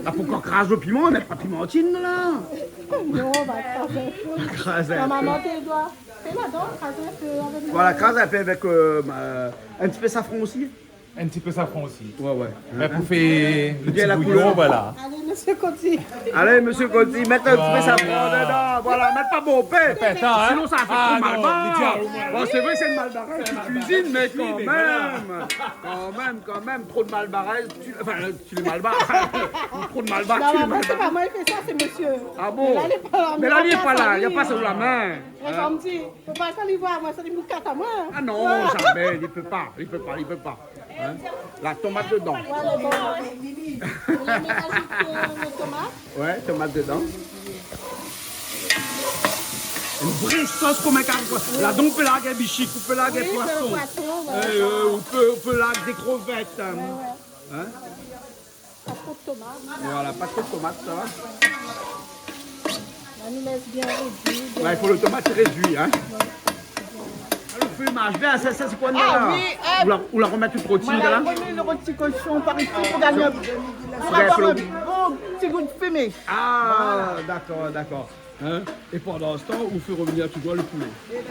Ah, pourquoi craser le piment? Mettre pas pimentine là? Non, on va craser. Craser. Maman, tes doigts. Fais-la donc, craser un peu. Voilà, craser un peu avec un petit peu safran aussi. Un petit peu safran aussi. Ouais. Mais pour faire le Bien petit la bouillon, couleur. voilà. Allez, monsieur Coty. Allez, monsieur Conti, mettez un petit peu safran dedans. Voilà, mettez pas bon pain. Hein? Sinon, ça fait Ah, trop non, mal. le diable. Bon, c'est vrai que c'est une malbaraise qui cuisine, mais quand même, trop de malbaraise. Tu les malbars. Trop de malbars, tu les Non, c'est malbars. pas moi qui fais ça, c'est monsieur. Ah bon? Mais là, il n'est pas là, il n'y a pas sur la main. Mais comme dit, faut pas qu'on y voit, moi, c'est des moucates à moi. Ah non, jamais, il peut pas. Hein? La tomate dedans. Voilà, bon. On a mis les tomates. Ouais, tomate dedans. Une vraie sauce comme un cargo. Là, donc, on peut laguer bichic, on peut laguer poisson. On peut laguer des crevettes. Hein? Pas trop de tomates. Et voilà, pas trop de tomates, ça va. On nous laisse bien réduit. Ouais, il faut le tomate réduit. Hein? Le fumage, bien, ça c'est quoi là? Oui, Ou la remettre toute rôtie là? prenez le rôti cochon par ici pour gagner pour avoir un bon petit goût de fumée. Ah, d'accord. Hein? Et pendant ce temps, on fait revenir toujours le poulet.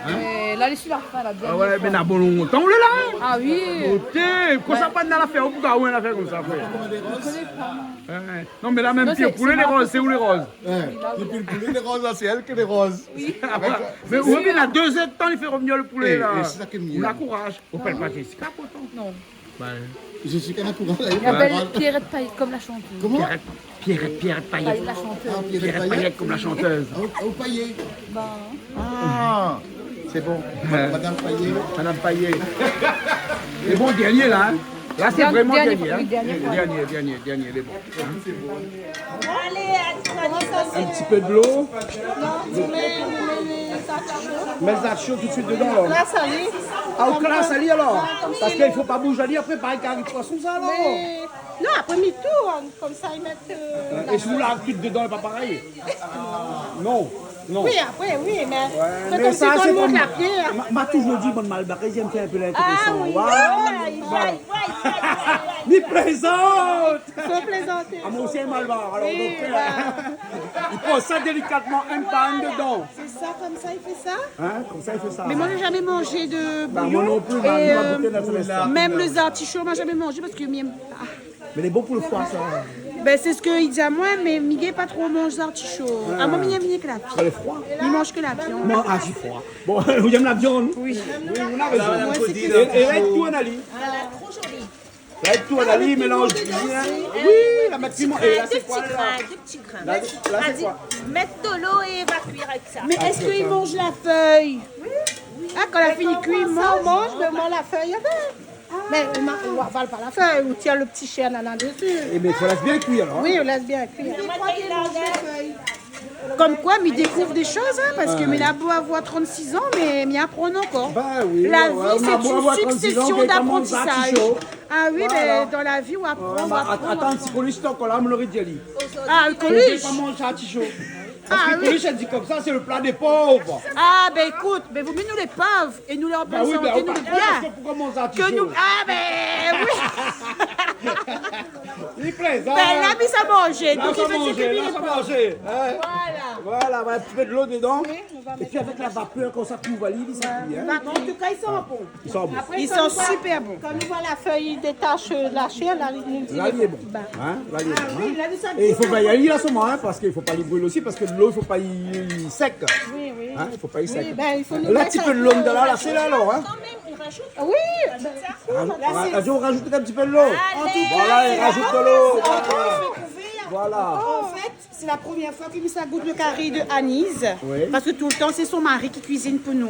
Hein? Là, les sur la fin, là. Ah ouais, mais n'a bon longtemps, on est là. Ah oui. Ok, quand ça pas dans l'affaire, on peut pas une affaire comme ça, frère. Ouais. Non, mais là, même Non, si le c'est poulet, les roses, c'est où les roses? Et puis le poulet, les roses, là, c'est elle qui les roses. Ah, voilà. Mais oui, mais il a 2 heures de temps, il fait revenir le poulet, là. et c'est ça qui est mieux. On a courage. On peut pas Jessica, pourtant. Non. Je suis qu'un courant là. Il appelle Pierrette Paillette comme la chanteuse. Comment? Pierrette Paillette. La chanteuse. Ah, Pierrette Paillette comme la chanteuse. Au paillet. Ben, Ah, c'est bon. Madame Paillet. Madame Paillet. Et bon, dernier, là. Hein. Là, c'est vraiment dernier, dernier. Hein. oui, dernier. Dernier, il est bon. Allez, Un petit peu de l'eau. Non, tu mets les artichauts. Mets ça chaud tout de suite dedans, là. La salée. Ah, au classe, ali alors. Parce qu'il ne faut pas bouger ali après, pareil, carré de poisson, ça, alors. Mais... Non, après mi-tour, comme ça, ils mettent... Et si vous la cuite dedans, c'est pas pareil. Non. Non. Oui, après, oui, mais c'est mais comme si ça, tout c'est le monde comme- la pierre. M'a toujours dit, bon, malbarré, j'aime faire un peu l'intéressant. Ah oui, Ni plaisante. Faut plaisanter. Ah, moi aussi, un malbar. Alors, Oui, donc, bah. il pose ça délicatement, un pas, un dedans. C'est ça, comme ça, il fait ça. Hein? Comme ça, il fait ça. Mais moi, j'ai jamais mangé de Bah, bouillon. moi non plus, Et, mais on va goûter notre restaurant. même les artichauts, moi, j'ai jamais mangé parce que Mais il est bon pour le foie, ça. ben, c'est ce qu'il dit à moi, mais Miguel pas trop mange d'artichauts. À moi, Miguel que la Elle est froide. Il mange que la viande. Non, ah, j'ai froid. Bon, vous aimez la viande? Oui. Oui, on a raison. Et là, tout en ali. trop joli. Là, tout en ali, mélange bien. Oui, la mettre piment. Et là, c'est quoi, là? Des petits grains. Là, c'est quoi? Mettre de l'eau et va cuire avec ça. Mais est-ce qu'il mange la feuille? Ah, quand la fini cuit, il On mange. mange, mais moi, la feuille avec. Mais on avale pas la feuille, on tire le petit chien en dessus. Eh bien, il faut laisser bien cuire, alors. Oui, on laisse bien cuire. Comme quoi, il découvre des choses, hein, parce que il a beau avoir 36 ans, mais il apprend encore. Bah oui. La ouais, vie, on a c'est beau avoir une 36 ans, succession qu'on commence à d'apprentissage. artichaut. Ah oui, Voilà. mais dans la vie, on apprend. on Bah, apprend. attends, si Coluche est encore là, on l'aurait dit. Ali. Ah, le On Coluche. peut pas manger artichaut. Parce Ah que oui. Coluche a dit comme ça, c'est le plat des pauvres. Ah, ben écoute, mais vous mettez nous les pauvres et nous les Bah oui, représentons, ben, nous les parce que bien. pourquoi manger Que artichaut? nous. Ah, ben oui. Il plaisante. Ben là, mais ça manger. Là, Donc, ça il veut dire manger, que lui, là, il est ça pauvre. manger. Hein? Voilà, un petit peu de l'eau dedans. Et puis avec la vapeur, quand ça couvre, il s'appuie. Hein? En tout cas, ils sont bons. Il sent bon. Après, Ils quand sont on voit- super bons. Quand on voit la feuille, il détache la chair, là, il dit... Là, il est bon. Hein? Là, il est bon. Hein? Oui, là, nous sommes Et il faut pas y aller là seulement, hein, parce qu'il ne faut pas y brûler aussi, parce que de l'eau, il ne faut pas y sec. Oui, oui. Hein? Il ne faut pas y sec. ben, il faut nous Là, un mettre petit un peu de peu- l'eau dedans, là, c'est là alors. Hein? Quand même, on rajoute. Oui, On rajoute un petit peu de l'eau. Voilà, il rajoute de l'eau. Voilà. En fait, c'est la première fois que ça goûte le carré de Anise. Oui. Parce que tout le temps, c'est son mari qui cuisine pour nous.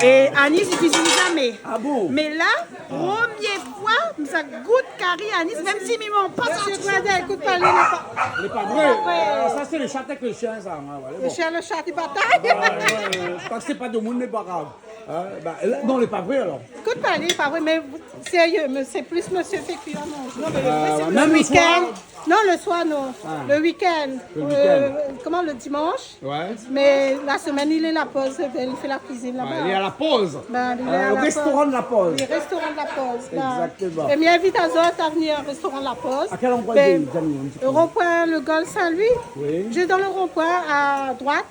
Et Anise, il cuisine jamais. Ah bon? Mais là, première fois, ça goûte carré Anise, même si ils m'ont pas Monsieur sorti. Gradin, écoute pas, il n'est pas... Il n'est pas vrai. Ah, ça, c'est le chat avec le chien, ça. Ouais, voilà, Le bon. chien, le chat, il bataille. Tant que c'est pas de monde, n'est pas grave. Hein? Bah, là, non, il n'est pas vrai alors. Écoute pas, il n'est pas vrai, mais sérieux, mais c'est plus monsieur fait cuire à manger. Même Le le week-end. soir. Non, le soir, non. Le week-end. Le week-end. Comment, le dimanche. Ouais. Mais la semaine, il est la pause, il fait la cuisine là-bas. Il est à la pause. Ben, il est à Au la restaurant pause. de la pause. Le restaurant de la pause. Exactement. Et m'invite à Zot à venir au restaurant de la pause. À quel endroit Ben, il est, Janine, un petit peu? le rond-point, le Golfe Saint-Louis. Oui. Juste dans le rond-point à droite.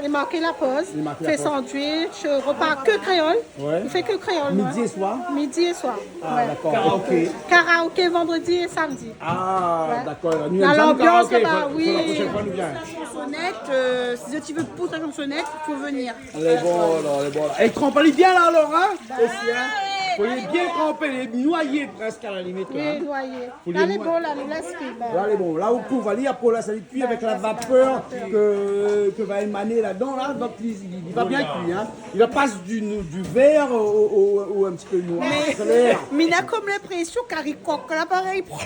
Il est marqué la pause. Il est marqué Il la fait pause. sandwich, repas que créole. Ouais. Il fait que créole. Midi ouais. et soir. Midi et soir. Ah, ouais. d'accord. Karaoké. Karaoké vendredi et samedi. Ah, Ouais. d'accord. Nous Dans aimons le l'ambiance karaoké. là-bas, Faut- oui. faut la prochaine fois, nous viens. Chansonnette, si tu veux pousser la chansonnette, il faut venir. Elle est bon, alors, elle est bon. Et trempez-les bien là, alors, hein? Aussi, hein? Faut les bien tremper, les noyer presque à la limite. Oui, Hein? noyé. Faut Là, les les noyer. bons, là, nous laisse cuire. Ben, Là, elle est bon. Là, on couvre, aller, après, là, ça lui cuit avec la vapeur que va émaner là-dedans, là. Donc, il va bien cuire, hein? Il va passer du vert au un petit peu noir. C'est l'air. Mais il a comme l'impression qu'Harry Coq, là, pareil, pour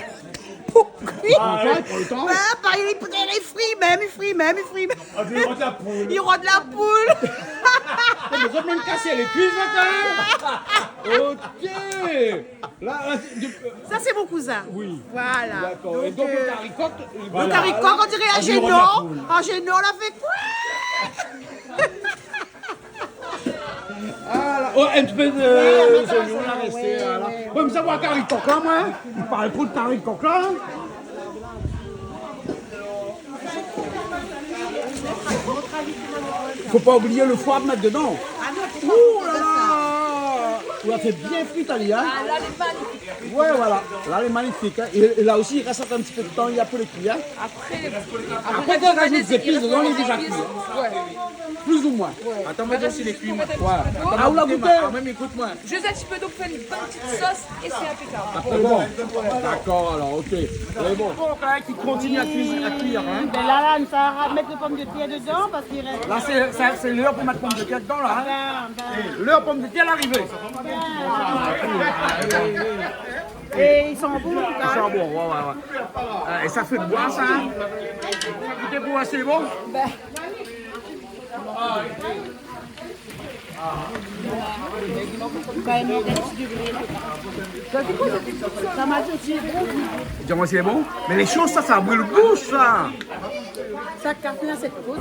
cuire. Ah, ouais, il prend le temps. Ah, pareil, il frit même, il frit même, il frit même. Ah, tu rentres la poule. Il rôde la poule. Mais vous même casser les cuisses, là, quand même. Ok. Là, Ça, c'est mon cousin. oui. Voilà. D'accord. Et donc, le haricot, Donc, Harry Coq, on dirait un Ah, il rôde la génant. poule. Un génant, on a fait quoi? Ah, là, oh, un petit peu de oignon, là, resté, là. Ouais, mais ça va, haricot, là, moi. Il parle trop de haricot, là. Faut pas oublier le foie à mettre dedans. Ouh là là! Là, c'est bien frit, Ali, hein? Ah, là, elle est magnifique. Ouais, voilà. Là, elle est magnifique. Hein? Et là aussi, il reste un petit peu de temps, il y a peu de cuit. Hein? Après, quand on rajoute des épices, dedans, il est déjà cuit. Ouais. Plus ou moins. Attends, moi aussi les cuits. Ouais. Ah, vous la goûtez? Même écoute-moi. Juste un petit peu d'eau pour faire une bonne petite sauce et c'est impeccable. C'est bon. D'accord, alors, ok. C'est bon. Qui continue à cuire. Hein? Ben là, nous allons mettre les pommes de terre dedans parce qu'il reste. Là, c'est l'heure pour mettre pommes de terre dedans, là. Hein? L'heure pommes de terre, elle est arrivée. Et ils sont bons. Ils sont bons, ouais. Et ça fait boire, ça. Hein? Écoutez, pour voir, c'est bon? Dis-moi si c'est bon. Mais les choses, ça brûle bouche, ça. Ça casse dans cette peau,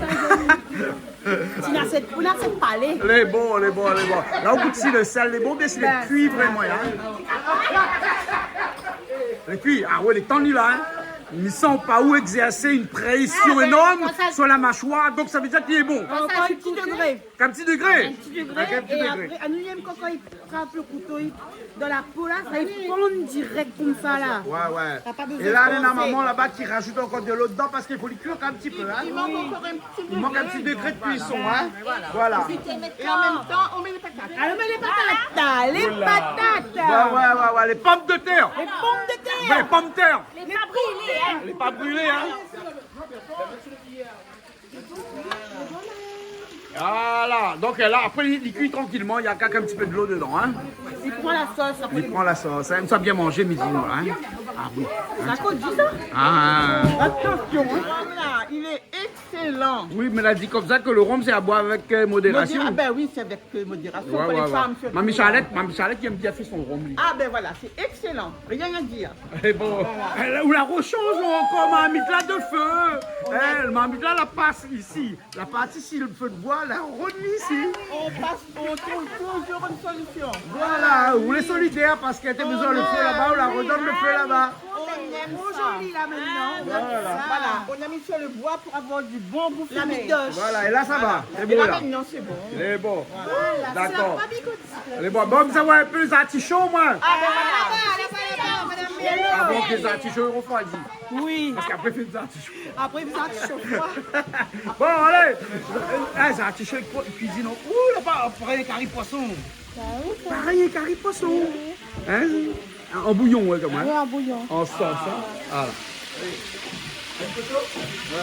tu n'as cette palais. Les bons. Là, on goûte si le sel, les bons, bien si les cuits vraiment, hein. Les cuits, ah ouais, les tendus là, hein. Ils ne sont pas où exercer une pression énorme sur la mâchoire, donc ça veut dire qu'il est bon. Encore un petit degré. Un petit degré. Et après, à nous-mêmes, quand il frappe le couteau dans la peau, là, ça il fond direct comme ça, là. Ouais. T'as pas besoin Et là, il y a de la penser. maman là-bas qui rajoute encore de l'eau dedans parce qu'il faut lui cuire un petit peu. Hein. Il manque encore un petit degré. Il manque un petit degré de cuisson. Hein. Voilà. Et en même temps, on met les patates. Alors, on met les patates. Les patates. Ouais. Les pommes de terre. Les pommes de terre. Les pommes de terre. Les pas brûlées, hein. Les pas brûlées, hein. Voilà, donc là, après il cuit tranquillement, il y a qu'un petit peu de l'eau dedans. Hein. Il prend la sauce. Après. Il prend la sauce, hein. Ça a bien mangé midi. Hein. Ah oui. Ça coûte du ça. Ah. Attention, là, il est excellent. Oui, mais elle a dit comme ça que le rhum c'est à boire avec modération. Ah ben oui, c'est avec modération Ouais, pour les femmes. Mamie Charlotte qui aime bien faire son rhum. Lui. Ah ben voilà, c'est excellent. Rien à dire. Et bon, ou la rechange encore, m'a mis là de feu. Elle m'a mis là la passe ici. La passe ici, le feu de bois, la remis ici. On trouve toujours une solution. Voilà, ou les solidaires parce qu'elle était besoin le feu là-bas, on la redonne le feu là-bas. On aime joli là maintenant. Voilà, on a mis sur le bois pour avoir du bon bouffe. La midoche. Voilà, et là ça va. C'est Et bon là là. maintenant c'est bon. C'est bon. Voilà, D'accord. C'est bon. Bon, vous avez un peu les artichauts, moi. Ah ben voilà, madame Mielo. Ah bon, que les artichauts ils refroidis. Oui. Parce qu'après, il fait des artichauts. Après, vous êtes chaud. Bon, allez. Les artichauts, ils cuisinent. Ouh, là-bas, pareil, carré poisson. Pareil, carré poisson. Hein? En bouillon, ouais, comme ça. Oui, en bouillon. En sauce, hein. Voilà.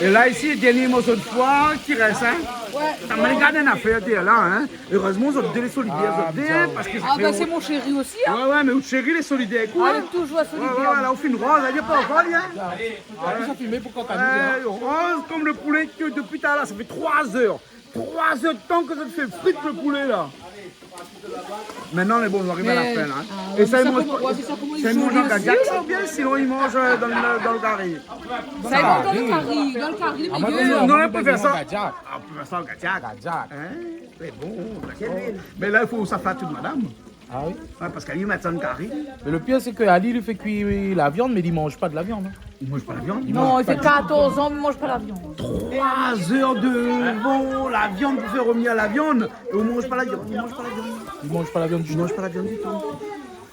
Et là, ici, le dernier morceau de foie qui reste, hein. Ouais. Ça m'a regardé une affaire, là, hein. Heureusement, ils ont donné les solidaires, parce que Ah, bah c'est mon chéri aussi, hein. Ouais, mais où chérie, les solidaires, quoi. Elle est toujours solidaire. Ouais, là, on fait une rose, elle n'est pas encore, hein. Ça filmé pour quand t'as Rose comme le poulet que depuis tout à l'heure, ça fait 3 heures. 3 heures de temps que ça te fait frite le poulet, là. Maintenant, les bons, on arrive à la fin, hein. Et ça, ils mangent pas. Ça, ils mangent en Kadiak, ça, ou bien sinon, ils mangent dans le carré. Ça y va dans le carré. Dans le carré, les meilleurs. Non, on peut faire ça. Kadiak. Ah, on peut faire ça en Kadiak. Kadiak. Hein? C'est bon, d'accord. Mais là, il faut ça fasse toute madame. Ah oui. Ouais, parce qu'elle met ça en carré. Mais le pire, c'est que Ali lui fait cuire la viande, mais il mange pas de la viande. Hein. Il mange pas la viande. Non, il fait 14 ans, mais il mange pas la viande. 3 heures de bon, la viande pour faire revenir la viande. Et on mange pas la viande. Il mange pas la viande. Il mange pas la viande du tout. Pas la viande du tout.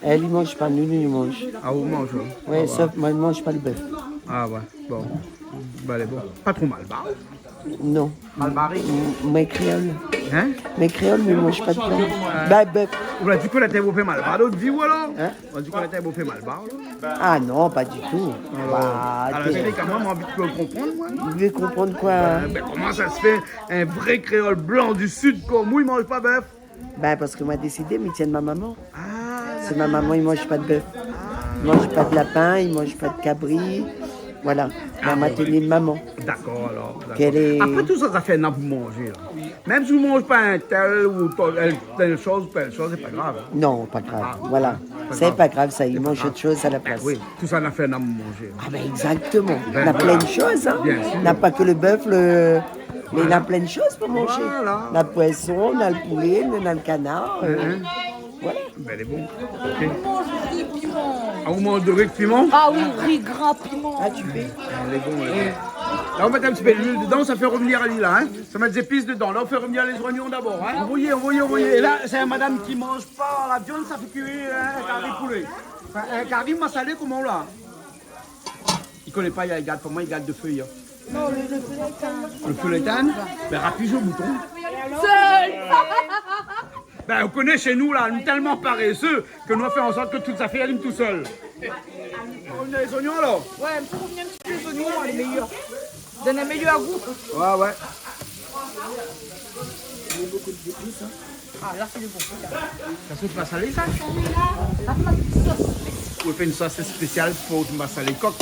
Elle, il mange pas, nous, il mange. Ah, vous mangez. Ouais, sauf moi, il mange pas le bœuf. Ah ouais, bon. Bah, elle est bon. Pas trop mal, bah. Non. Mal barré. Mes créoles. Hein? Mes créoles, mais ils mangent pas de bœuf. Bah, bœuf. On a dit qu'on était beau fait mal barré, d'autres vie ou alors? Hein? On a dit qu'on était beau fait mal barré. Ah non, pas du tout. Bah, Alors, j'ai dit quand même envie de comprendre, moi. vous voulez comprendre quoi? Ben, comment ça se fait un vrai créole blanc du sud comme moi, il mange pas bœuf? Bah, parce que moi décidé, mais ils tiennent ma maman. Ah, C'est ma maman, il mange pas de bœuf. Il mange pas de lapin, il mange pas de cabri. Voilà. Maman tenait maman. d'accord alors. D'accord. Quelle est- Après tout ça, ça fait un pour manger. Là. Même si vous ne mangez pas un tel ou telle chose, c'est pas grave. Non, pas grave. Voilà. C'est pas grave, ça. Il mange autre chose à la place. Oui, tout ça, on a fait un pour manger. Ah ben exactement. On a plein de choses. Hein. Bien sûr. On n'a pas que le bœuf, mais on a plein de choses pour manger. Voilà. On a le poisson, on a le poulet, on a le canard. Voilà. Ben, elle est bon. Ok. Mange du riz piment. Ah, vous mangez de riz de piment? Ah oui, riz gras piment. Ah, tu fais? Elle est bon, elle est bon. Là, on met un petit peu d'huile dedans, ça fait revenir là, hein. Ça met des épices dedans. Là, on fait revenir les oignons d'abord, hein. Envoyez. Et là, c'est madame qui mange pas la viande, ça fait cuire un carré poulet. Enfin, un carré massalé, comment là? Il connaît pas, il garde pour moi, il garde de feuilles. Non, le feuilletin. Le feuilletin, ben rappuie au bouton. Seul. Ben, on connaît chez nous, là, nous tellement paresseux que nous on fait en sorte que toute sa fille allume tout seul. On a les oignons alors? Ouais, il faut revenir un petit peu les oignons, les meilleurs. Donne un meilleur goût. Ouais. Ah, là, c'est du bon. Ça se passe salé, ça? On fait une sauce spéciale pour le massalé coq.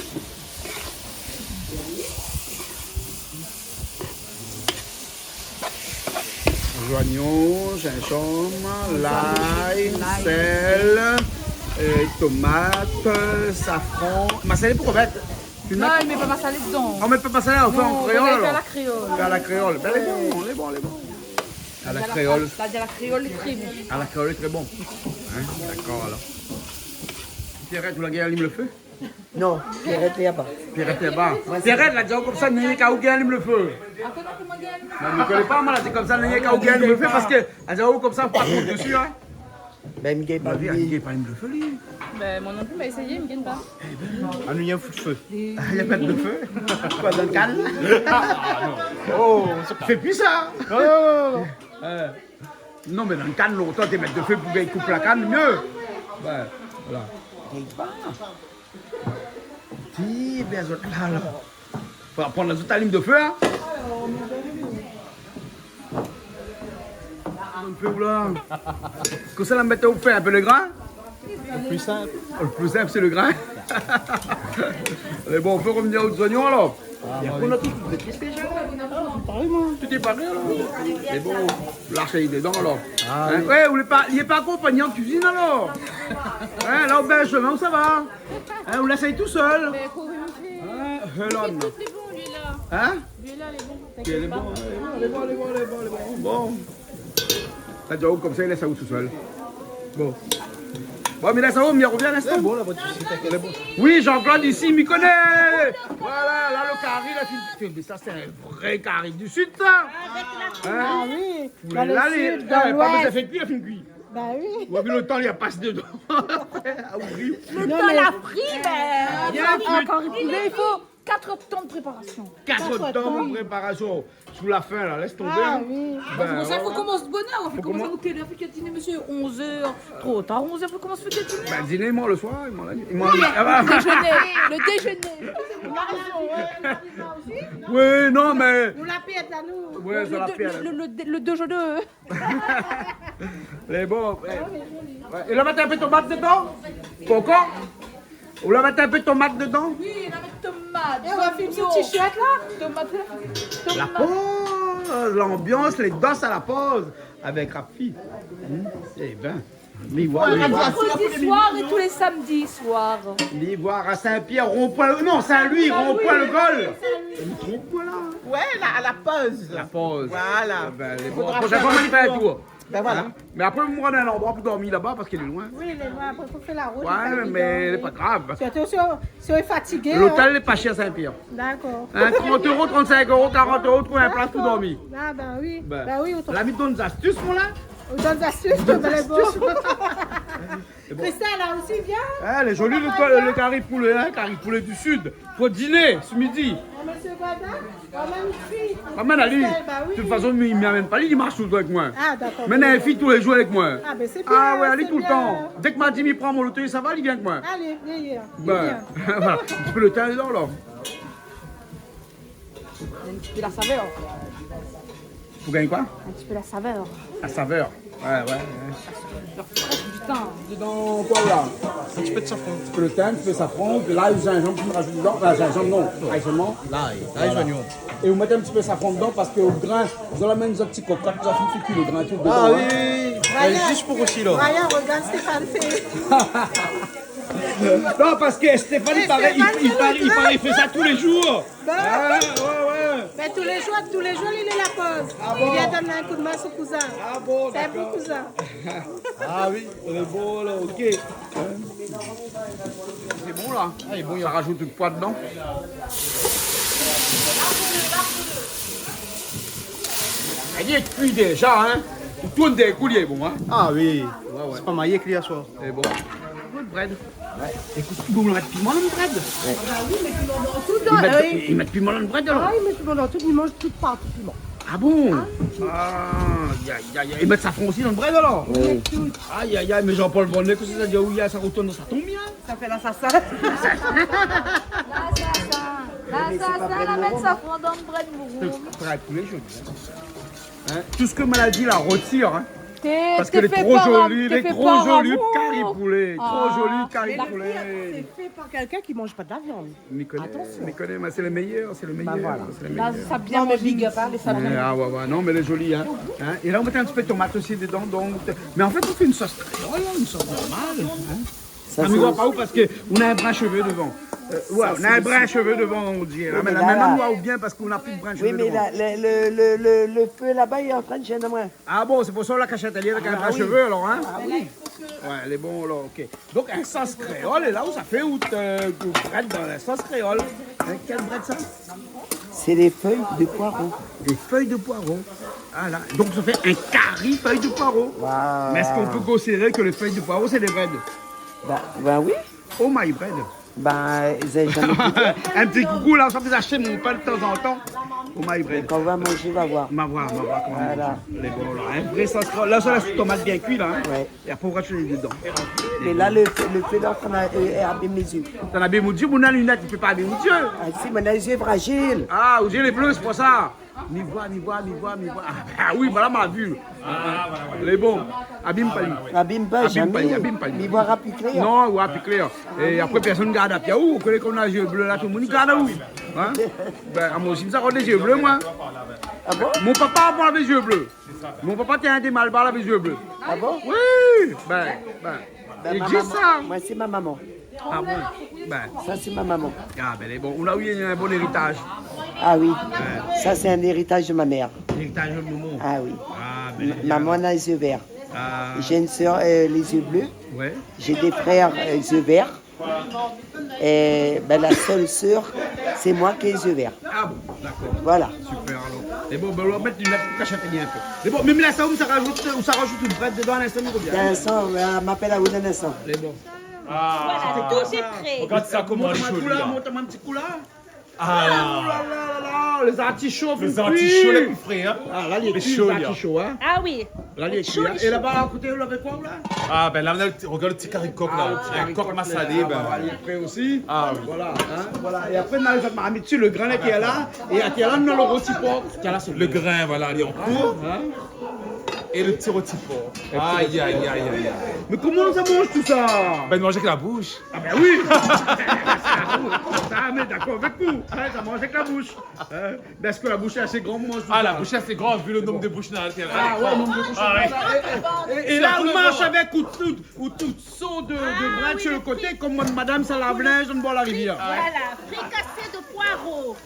Oignons, gingembre, l'ail, sel, tomates, safran. Massalé pour mettre? Non, il met pas massalé dedans. On met pas massalé, on fait en créole. On fait à la créole. À la créole. Ben, les bons. À la créole. C'est-à-dire la créole est très bon. À la créole est très bon. Hein? D'accord alors. Pierrette, vous l'avez allumé le feu? Non, Pierrette est là-bas. Pierrette est là-bas. Pierrette, là, disons comme ça, n'y a qu'à où allume le feu. Non, je ne connais pas, moi, là, c'est comme ça, n'y a qu'à où allume le feu parce que, disons comme ça, faut pas trop dessus, hein. Ben, il Bah, il n'y a pas allume le feu, lui. Ben, moi non plus, mais essayez, il me gagne pas. Ah, nous, il y a un fou de feu. Il y a pas de feu. Quoi, dans le calme? Oh, fais plus ça. Non. Non, mais dans le canne, longtemps, tu mets de feu pour qu'il coupe la canne, mieux. Ben, voilà. Si, bien sûr, là, là. Faut prendre les autres allumes de feu, hein. Un peu où là. Comme ça, la mettre au feu, un peu le grain. Le plus simple. Le plus simple, c'est le grain. Mais bon, on peut revenir aux oignons alors. On a tout déjà. Tout est pareil alors. Mais bon, lâchez les dents alors. Hein? Ouais, il n'est pas accompagné en cuisine alors. Hein, là, au belge, où ça va? Hein, vous l'essayez tout seul. Hein, Hélène. Hein? Il est bon. Bon. T'as déjà comme ça, il laisse ça où tout seul. Bon. Bon, mais là, ça va, mais il revient à l'instant. C'est bon, là, votre sucette, elle est bonne. Oui, Jean-Claude ici, il m'y connaît. Voilà, là, le carré, là, mais ça, c'est un vrai carré du sud, ça. Ah oui, Là, dans le sud, dans pas l'ouest. ça fait cuire, ça fait cuire. Ben oui. Ouais, mais le temps, il a passé dedans. Le temps l'a pris, mais Encore il poulet, il faut 4 temps de préparation. 4 temps de préparation. Sous la fin, là, laisse tomber. Ah hein. oui. Ben, C'est pour ça qu'il faut ouais. commencer de bonne heure. On fait commencer à nous quelle heure fait qu'à dîner, monsieur? 11h. Trop tard, 11h, il faut commencer à dîner. Ben, dîner, il mange le soir, il mange la nuit. Il mange ah, bah. Le déjeuner. Oui, non, mais. Nous la pète à nous. Ouais, ça la pierre. Le déjeuner. Mais bon. Ouais. Et là, mettre un peu de tomate dedans? Pas encore? Ou là, mettre un peu de tomate dedans? Oui, il va mettre tomate. Et on va faire une petite t-shirt là. Tomate. La pause, l'ambiance, les danses à la pause. Avec Rafi. Eh ben. L'ivoire Vendredi soir et tous les samedis soirs. à Saint-Pierre, rond-point. Non, Saint-Louis, rond-point le Gol. Me trompe pas là. Ouais, là, à la pause. La pause. Voilà. Ben, les bons. La prochaine fois, on y fait un tour. Ben voilà. Hein? Mais après, vous me rendez un endroit pour dormir là-bas parce qu'il est loin. Oui, les loin, après, il faut faire la route. Ouais, mais c'est pas grave. Surtout si on est fatigué. L'hôtel n'est pas cher à Saint-Pierre. D'accord. Hein, 30 €, 35 €, 40 €, trouver un place pour dormir. Ah ben oui. Ben, Ben oui, on l'ami donne des astuces, mon là. donne des astuces, on donne les bons. Christelle, là aussi, viens. Hein, les jolis le carré poulet, hein, carré poulet du sud. Pour dîner ce midi. Monsieur Gordon, on a une fille. Amène à lui. Christelle, bah oui. De toute façon, il ne m'amène pas, lui, il marche tout le temps avec moi. Ah, d'accord. Mène une fille tous les jours avec moi. Ah, ben c'est bien. Ah ouais, allez c'est tout le bien. temps. Dès que Madime il prend mon loto, ça va, il vient avec moi. Allez, viens. Ben, voilà. Un petit peu le temps dedans, là. Un petit peu la saveur. Vous gagnez quoi? Un petit peu la saveur. La saveur. Ouais. Putain. Dedans quoi là? Un petit peu de safran. Un peu le thym, un peu de safran, de l'ail, du gingembre, tu me rajoutes dedans. Enfin, gingembre non, ail seulement. L'ail, l'ail oignon. Et vous mettez un petit peu de safran dedans parce qu'au grain, vous allez mettre une petite cocotte, vous avez fait cuire le grain tout dedans. Ah hein. oui. Juste pour aussi là. Brian, regarde Stéphane fait. Non, parce que Stéphane, il fait ça tous les jours. Ouais. Mais tous les jours, il est la pause. Il vient donner un coup de main à son cousin. Ah bon, C'est un bon cousin. Ah oui, on est bon là, ok. C'est bon là. Ah, il est bon, Ça rajoute du poids dedans. Elle est cuite déjà, hein. Tu tournes des couliers, bon, hein. Ah oui, c'est pas marié que à soir. Et bon. Good bread. Ouais. Écoute, ils vont mettre piment dans le bread. Ils mettent piment dans le bread alors. Ah, ils mettent piment dans tout, ils mangent tout partout piment. Ah bon? Ils mettent safran aussi dans le bread alors? Oui. Aïe aïe aïe, mais Jean-Paul Bonnet, qu'est-ce que ça dit? Oui, ça retourne, ça tombe bien. Ça fait l'assassin. La mettre ça fond dans le bras de mourou. Tout ce que maladie la retire, hein. Parce qu'elle est trop jolie, elle est trop jolie, carré poulet, trop jolie, carré poulet. C'est fait par quelqu'un qui ne mange pas de la viande. Mais connais, mais c'est le meilleur, c'est le meilleur. C'est le Là, meilleur. ça a bien mangé. Ah ouais, non, mais elle est jolie, hein. Et là, on met un petit peu de tomate aussi dedans, donc. Mais en fait, on fait une sauce créole, une sauce normale. Hein. Ça ne voit pas où parce qu'on a un brin cheveux devant. Ouais, on a un brin cheveux devant, on dit. Oui, mais mais maintenant, là, moi, ou bien parce qu'on n'a plus de brin cheveux Oui, mais devant. le feu là-bas, il est en train de gêner moi. Ah bon, c'est pour ça la cachette alliée avec un brin cheveux, alors, hein. Ah oui. Ouais, elle est bon, alors, ok. Donc, un sauce créole, et là où ça fait où bread dans la sauce créole. Quel bread ça? C'est des feuilles de poireaux. Des feuilles de poireaux. Ah là. Donc ça fait un carré feuille de poireaux. Wow. Mais est-ce qu'on peut considérer que les feuilles de poireaux, c'est des bread? Ben oui. Oh my bread. Ben, ils n'avaient jamais goûté. Un petit coucou là, ça peut acheter mon pain de temps en temps. Oh my bread. Quand on va manger, on va voir. On va voir comment Voilà. les bons là. Un vrai sauce créole. Là, ça la tomate bien cuite là. Hein. Ouais. Et après, on va tuer dedans. Mais là, le feu là, on a abîme les yeux. T'en as bien mon Dieu, mon lunette, il peut pas bien mon Dieu. Ah si, mais on a les yeux fragiles. Ah, aux yeux les bleus, c'est pour ça. Mi voix. Ah oui, voilà ma vue. Les bons. Abîme pas lui. Abîme pas, jamais. Abîme pas lui. Mais voir rapide clair. Non, ouais, plus clair. Et après, personne ne garde à pied. Où on connaît qu'on a les yeux bleus là, tout le monde garde où? Hein? Ben, à moi aussi, ça, on a les yeux bleus, moi. Ah bon? Mon papa, moi, avait les yeux bleus. Mon papa, t'es un des malbars, avec les yeux bleus. Ah bon? Oui! Ben, Ben, il ma existe maman. ça. Moi, c'est ma maman. Ah bon? Ben, Ça, c'est ma maman. ah, ben, les bons. On a eu un bon héritage. Ah oui. Ça, c'est un héritage de ma mère. L'héritage de maman. Ah oui. Ah, ben, Maman a les yeux verts. ah, J'ai une soeur, les yeux bleus. ouais. J'ai des frères, yeux verts. Et ben, la seule sœur, c'est moi qui ai les yeux verts. Ah bon, d'accord. Voilà. Super alors. Et bon, ben, on va mettre une cachette un peu. Mais bon, même là, ça, ça rajoute une bread dedans un instant, ou bien? D'un instant, elle m'appelle à vous d'un instant. Les bons. Voilà, tout est prêt. Regarde ça comment elle est jolie. Là. Monte-moi un petit coup là. Ah Oh là. là là, les artichauts. Les artichauts les plus frais, hein. Ah là, les chauds, les artichauts, hein. Ah oui. Là, les Chaud, cuits, hein. les Et là-bas, à côté, vous l'avez quoi, là? Ah ben là, regarde le petit carré coq là. Un coq massalé, ben. Il est prêt aussi. Ah oui. Voilà, hein. Voilà. Et après, on a les autres marmites dessus, le grain là qui est là. Et à qui est là, on a le rôti porc. Qui est là, c'est Le grain, voilà, il est en cours. Hein? Et le petit rôti porc. Aïe, aïe, aïe, aïe. Mais comment ça mange tout ça? Ben, manger avec la bouche. Ah ben oui. Ça, mais d'accord avec vous. Hein, ça mange avec la bouche. Hein? Mais est-ce que la bouche est assez grande pour manger tout Ah, ça? la bouche, c'est grand vu le nombre de bouches dans laquelle. Ah ouais, nombre de bouches. Ah, ouais. Et là, on marche avec ou tout saut de bras sur le côté, comme madame, ça lave linge dans le bord de la rivière. Voilà, fricassé de poireaux.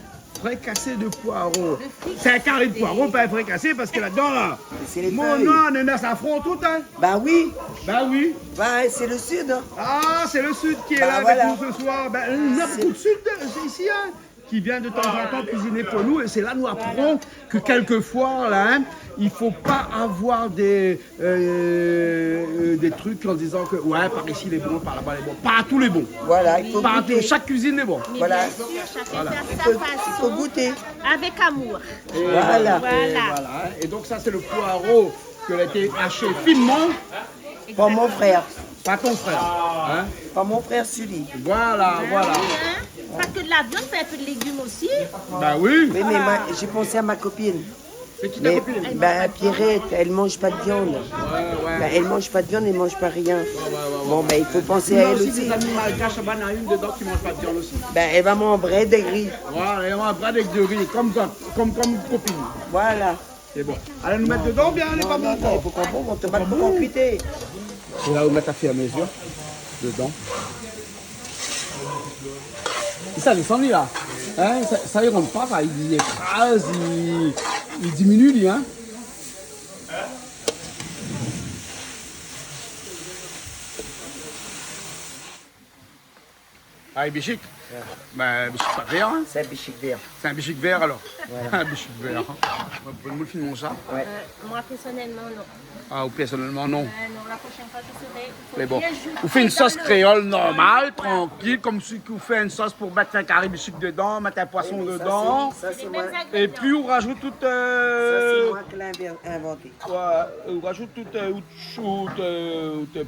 Fricassé de poireaux. C'est un carré de poireaux, pas un fricassé, parce que là-dedans, là, C'est les mon feuilles. nom, on a safran tout, hein. Ben oui. Ben oui. Ben, c'est le sud. Hein. Ah, c'est le sud qui est Bah, là voilà. avec nous ce soir. Ben, on a beaucoup de sud ici, hein, qui vient de temps en temps cuisiner pour nous. Et c'est là nous apprenons que quelquefois, là, hein, il ne faut pas avoir des trucs en disant que, ouais, par ici les bons, par là-bas les bons. Pas tous les bons. Voilà, il faut Pas goûter. tous, chaque cuisine est bon. Mais Voilà. bien sûr, chacun fait à Il sa faut façon. goûter. Avec amour. Et Voilà. Voilà. Et donc ça, c'est le poireau qui a été haché finement Pour mon frère. par ton frère. Hein? Pour mon frère Sully. Voilà, voilà. Hein? Pas que de la viande, fait un peu de légumes aussi. Ben oui. Oui, mais j'ai pensé à ma copine. C'est qui ta Mais copine? ben, Pierrette, elle mange pas de viande. Ouais. Ben, elle mange pas de viande, elle mange pas rien. Bon, ben, il faut penser Il y à a elle aussi aussi. des amis malgaches, il y en a une dedans qui ne mange pas de viande aussi. Ben, elle va manger bread de riz. Voilà, et on va un bras avec de riz, comme une copine. Voilà. C'est bon. Allez nous mettre dedans, bien, on n'est pas bon Non, il faut qu'on bombe, on te bat pour en cuiter. Et là, on met à faire mesure, dedans. Et ça descend, là. Hein, ça, il rentre pas, ça, il écrase, il diminue, lui, hein. Allez, Bichic. Ben, bichic pas vert, hein. C'est un bichic vert. C'est un bichic vert alors. Voilà. Un bichic vert. Vous pouvez me filmer ça? Ouais. Moi, personnellement, non. Ah, ou personnellement, non. Non, la prochaine fois, je serai. Mais bon, vous faites une sauce créole normale, tranquille, comme si vous faites une sauce pour mettre un carré bichic dedans, mettre un poisson dedans. Ça, c'est moi. Et puis, on rajoute tout. Ça, c'est moi qui l'ai inventé. On rajoute tout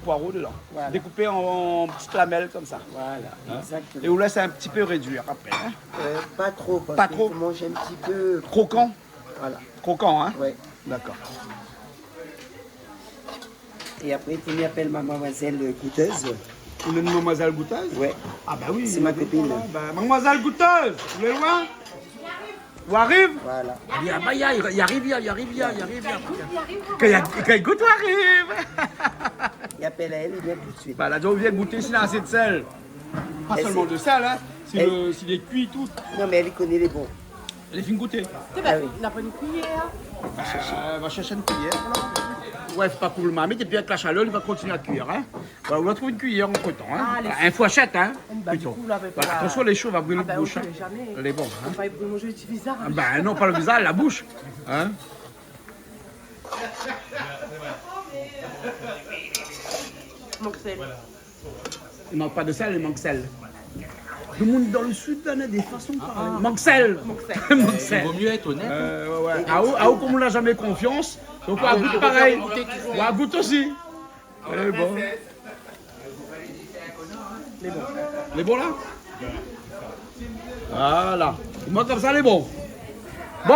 poireaux dedans. Voilà. Découpé en petites lamelles comme ça. Voilà, exactement. Et on laisse un petit peu réduire après. Hein. Pas trop, parce Pas qu'il trop. faut manger un petit peu. Croquant. Voilà. Croquant, hein. Ouais. D'accord. Et après, tu m'appelles ma mademoiselle goûteuse. Une mademoiselle goûteuse? Ouais. Ah bah oui. C'est ma copine. Bah, mademoiselle goûteuse, vous êtes loin? Vous arrive? Voilà. Il arrive. Quand il goûte, il arrive. Il appelle à elle, il vient tout de suite. Bah là, on vient goûter s'il a assez de sel. Pas Elle seulement sait. de sel, hein. Elle- S'il est cuit et tout. Non, mais elle connaît les bons. Elle est fine goûter. Ah oui. Il n'a pas une cuillère. Va chercher une cuillère. Ouais, faut pas pour le marmite, et puis avec la chaleur, il va continuer à cuire. Hein. Voilà, on va trouver une cuillère entre temps. Hein. Un fourchette, hein. Plutôt. Voilà, attention, les chauds, va brûler la bouche. Hein. Elle est bonne. Hein. Pas pour manger du visage. Ah, ben non, pas le visage, la bouche. Hein. Donc c'est. Il manque pas de sel, il manque sel. Le monde dans le sud donne des façons de parler. Manque sel. Manque sel. Il vaut mieux être honnête. Ouais. À où comme on n'a jamais confiance, donc on goûte pareil. On goûte aussi. Elle est bon. Les bons là? Voilà. Moi comme ça, les bons. Bon.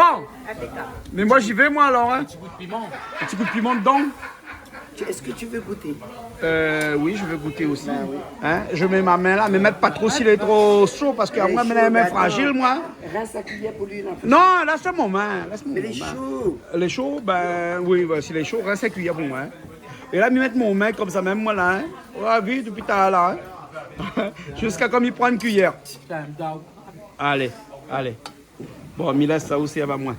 Mais moi j'y vais moi alors. Hein. Un petit coup de piment. Un petit coup de piment dedans. Est-ce que tu veux goûter? Oui, je veux goûter aussi. Hein? Je mets ma main là, mais mettre pas trop s'il est trop chaud parce que moi, j'ai la main fragile, moi. Rince la cuillère pour lui. Là. Non, laisse mon main. Mais les chauds. Les chauds, ben oui, bah, s'il est chaud, rince la cuillère pour moi. Hein. Et là, me mettre mon main comme ça, même moi là. Hein. Ouais, vite, depuis t'as là. Hein. Jusqu'à comme il prend une cuillère. Allez. Bon, il laisse ça aussi avant moi.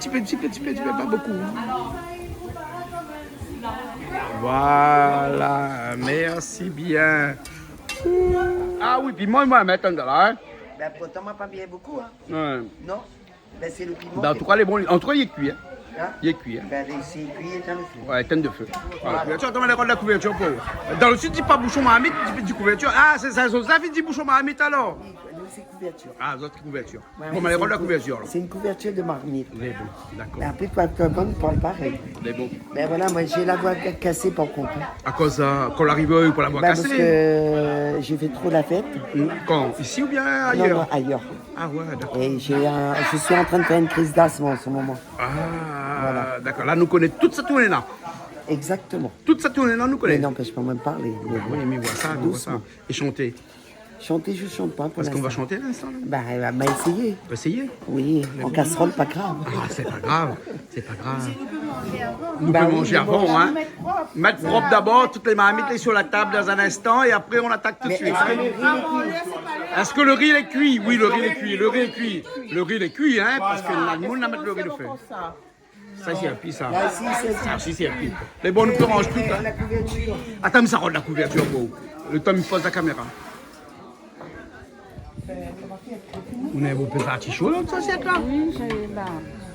Petit peu, pas beaucoup. Voilà, merci bien. Ah oui, puis moi, maintenant, là. Hein. Ben, pourtant, moi, pas bien beaucoup. Hein. Ouais. Non? Ben, c'est le piment. Ben, en tout cas, les bons. En tout cas, il est cuit. Hein. Hein? Il est cuit. Hein. Ben, c'est cuit et dans le feu. Ouais, tête de feu. Voilà. Couverture, attends, on va la couverture pour. Dans le sud, dis pas bouchon mahamite, dis couverture. Ah, c'est ça, ça fait dit bouchon mahamite alors. Nous, c'est couverture. Ah, votre couverture. Ouais, Bon, on va les rendre la couverture alors. C'est une couverture de marmite. Les bons, d'accord. Mais après, toi, tout le monde parle pareil. Les bons. Ben voilà, moi, j'ai la voix cassée pour compte. Hein. À cause qu'on l'arrive pour la voix Ben, parce cassée. que j'ai fait trop la fête. Quand? Ici ou bien ailleurs? Non, ailleurs. Ah ouais, d'accord. Et je suis en train de faire une crise d'asthme en ce moment. Ah, voilà. D'accord. Là, nous connaissons toute cette tournée là. Exactement. Toute cette tournée là, nous Mais connaissons. n'empêche pas moi de parler. Mais bon. Oui, mais voilà ça, mais voilà ça. Et chanter. Chanter, je chante pas pour Parce qu'on va l'instant. chanter là, ça. Ben, elle va essayer. On va essayer. Oui, en casserole, pas grave. Ah, c'est pas grave. C'est pas grave. Nous Bah pouvons oui, manger mais bon, avant, hein. Mettre propre d'abord, toutes les marmites les sur la table dans un instant et après on attaque tout de Mais suite. est-ce que le riz est cuit? Est-ce que le riz est cuit? Oui, le riz est cuit. Le riz est cuit. Le riz est cuit, hein, parce que nous on a mettre le riz de feu. Ça, c'est un pis, ça. Là, si, c'est Ah, si, c'est un pis. Les bons, nous ne range plus, hein. la couverture. Attends, mais ça rend la couverture, beau. Le temps, il pose la caméra. Vous avez vos petits artichauts, là, cette assiette, là? Oui, j'ai là.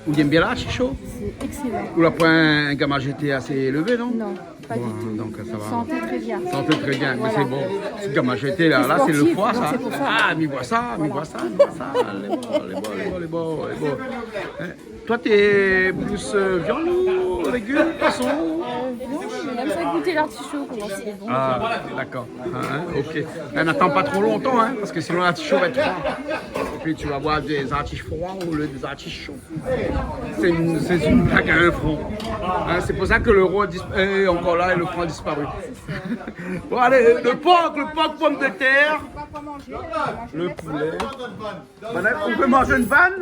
Vous aimez bien l'artichaut? C'est excellent. Vous la prenez un gamma GT assez élevé, non? Non, pas du tout. Donc, ça va. Sentez très bien. Santé très bien, mais Voilà. c'est bon. Ce gamma GT, là, c'est le sportif, foie, donc ça. c'est pour ça. Ah, mais vois ça, mais vois ça, mais vois ça. Les bons. Hein? Toi, t'es plus viande ou légumes, poisson? Non, j'aime ça goûter l'artichaut, comment c'est bon. Ah, d'accord. Hein, ok. Elle n'attend pas trop longtemps, hein, parce que sinon l'artichaut va être froid. Et puis tu vas voir des artichauts froids au lieu des artichauts. C'est une plaque à un franc. Hein, c'est pour ça que l'euro est encore là et le franc a disparu. Bon, allez, le porc, pomme de terre. Le poulet. On peut manger une vanne?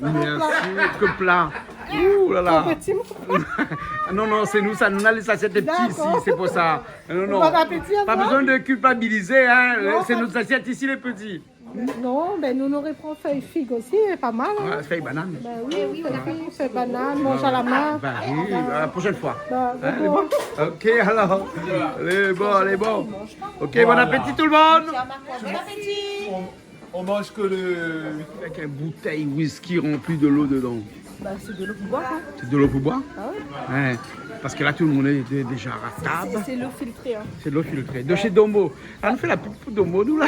Bien sûr, que plat. Ouh là là. Petit, mon Non, non, c'est nous, ça. Nous, on a les assiettes des petits ici, D'accord. c'est pour ça. Non, non. Bon appétit à Pas toi. besoin de culpabiliser, hein. Non, C'est pas- nos assiettes ici, les petits. Non, ben nous aurait pris feuille figue aussi, pas mal. Hein. Ouais, feuille banane. Ben oui, feuille figue, feuille banane, mange à la main. Bah oui, la prochaine fois. Ben, Hein, elle est bon. bonne Ok, alors. Elle est bonne, elle est bonne. Ok, bon appétit tout le monde. Bon appétit. On mange que le. Avec une bouteille whisky remplie de l'eau dedans. Bah, c'est de l'eau pour boire. Hein. C'est de l'eau pour boire? Ah ouais. Ouais. Parce que là, tout le monde est déjà à table. C'est l'eau filtrée. Hein. C'est de l'eau filtrée. De chez Domo. Ah, on fait la pub pour Domo, nous, là.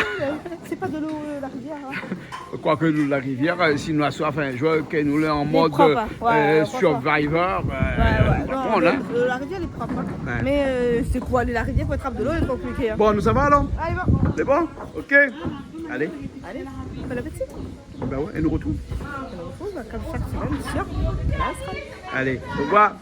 C'est pas de l'eau la rivière. Hein. Quoique nous, la rivière, si nous la soif, enfin, je vois que nous, là, en mode propre, hein. Ouais, Survivor, Ouais. par Non, contre, hein. la rivière elle est propre. Hein. Ouais. Mais c'est pour aller à la rivière pour attraper de l'eau, c'est compliqué. Hein. Bon, nous ça va, alors? Allez, bon. C'est bon? Ok. Allez. Allez, bon appétit. Ben ouais, et nous retrouve. On se retrouve comme chaque semaine, bien sûr. Allez, au revoir.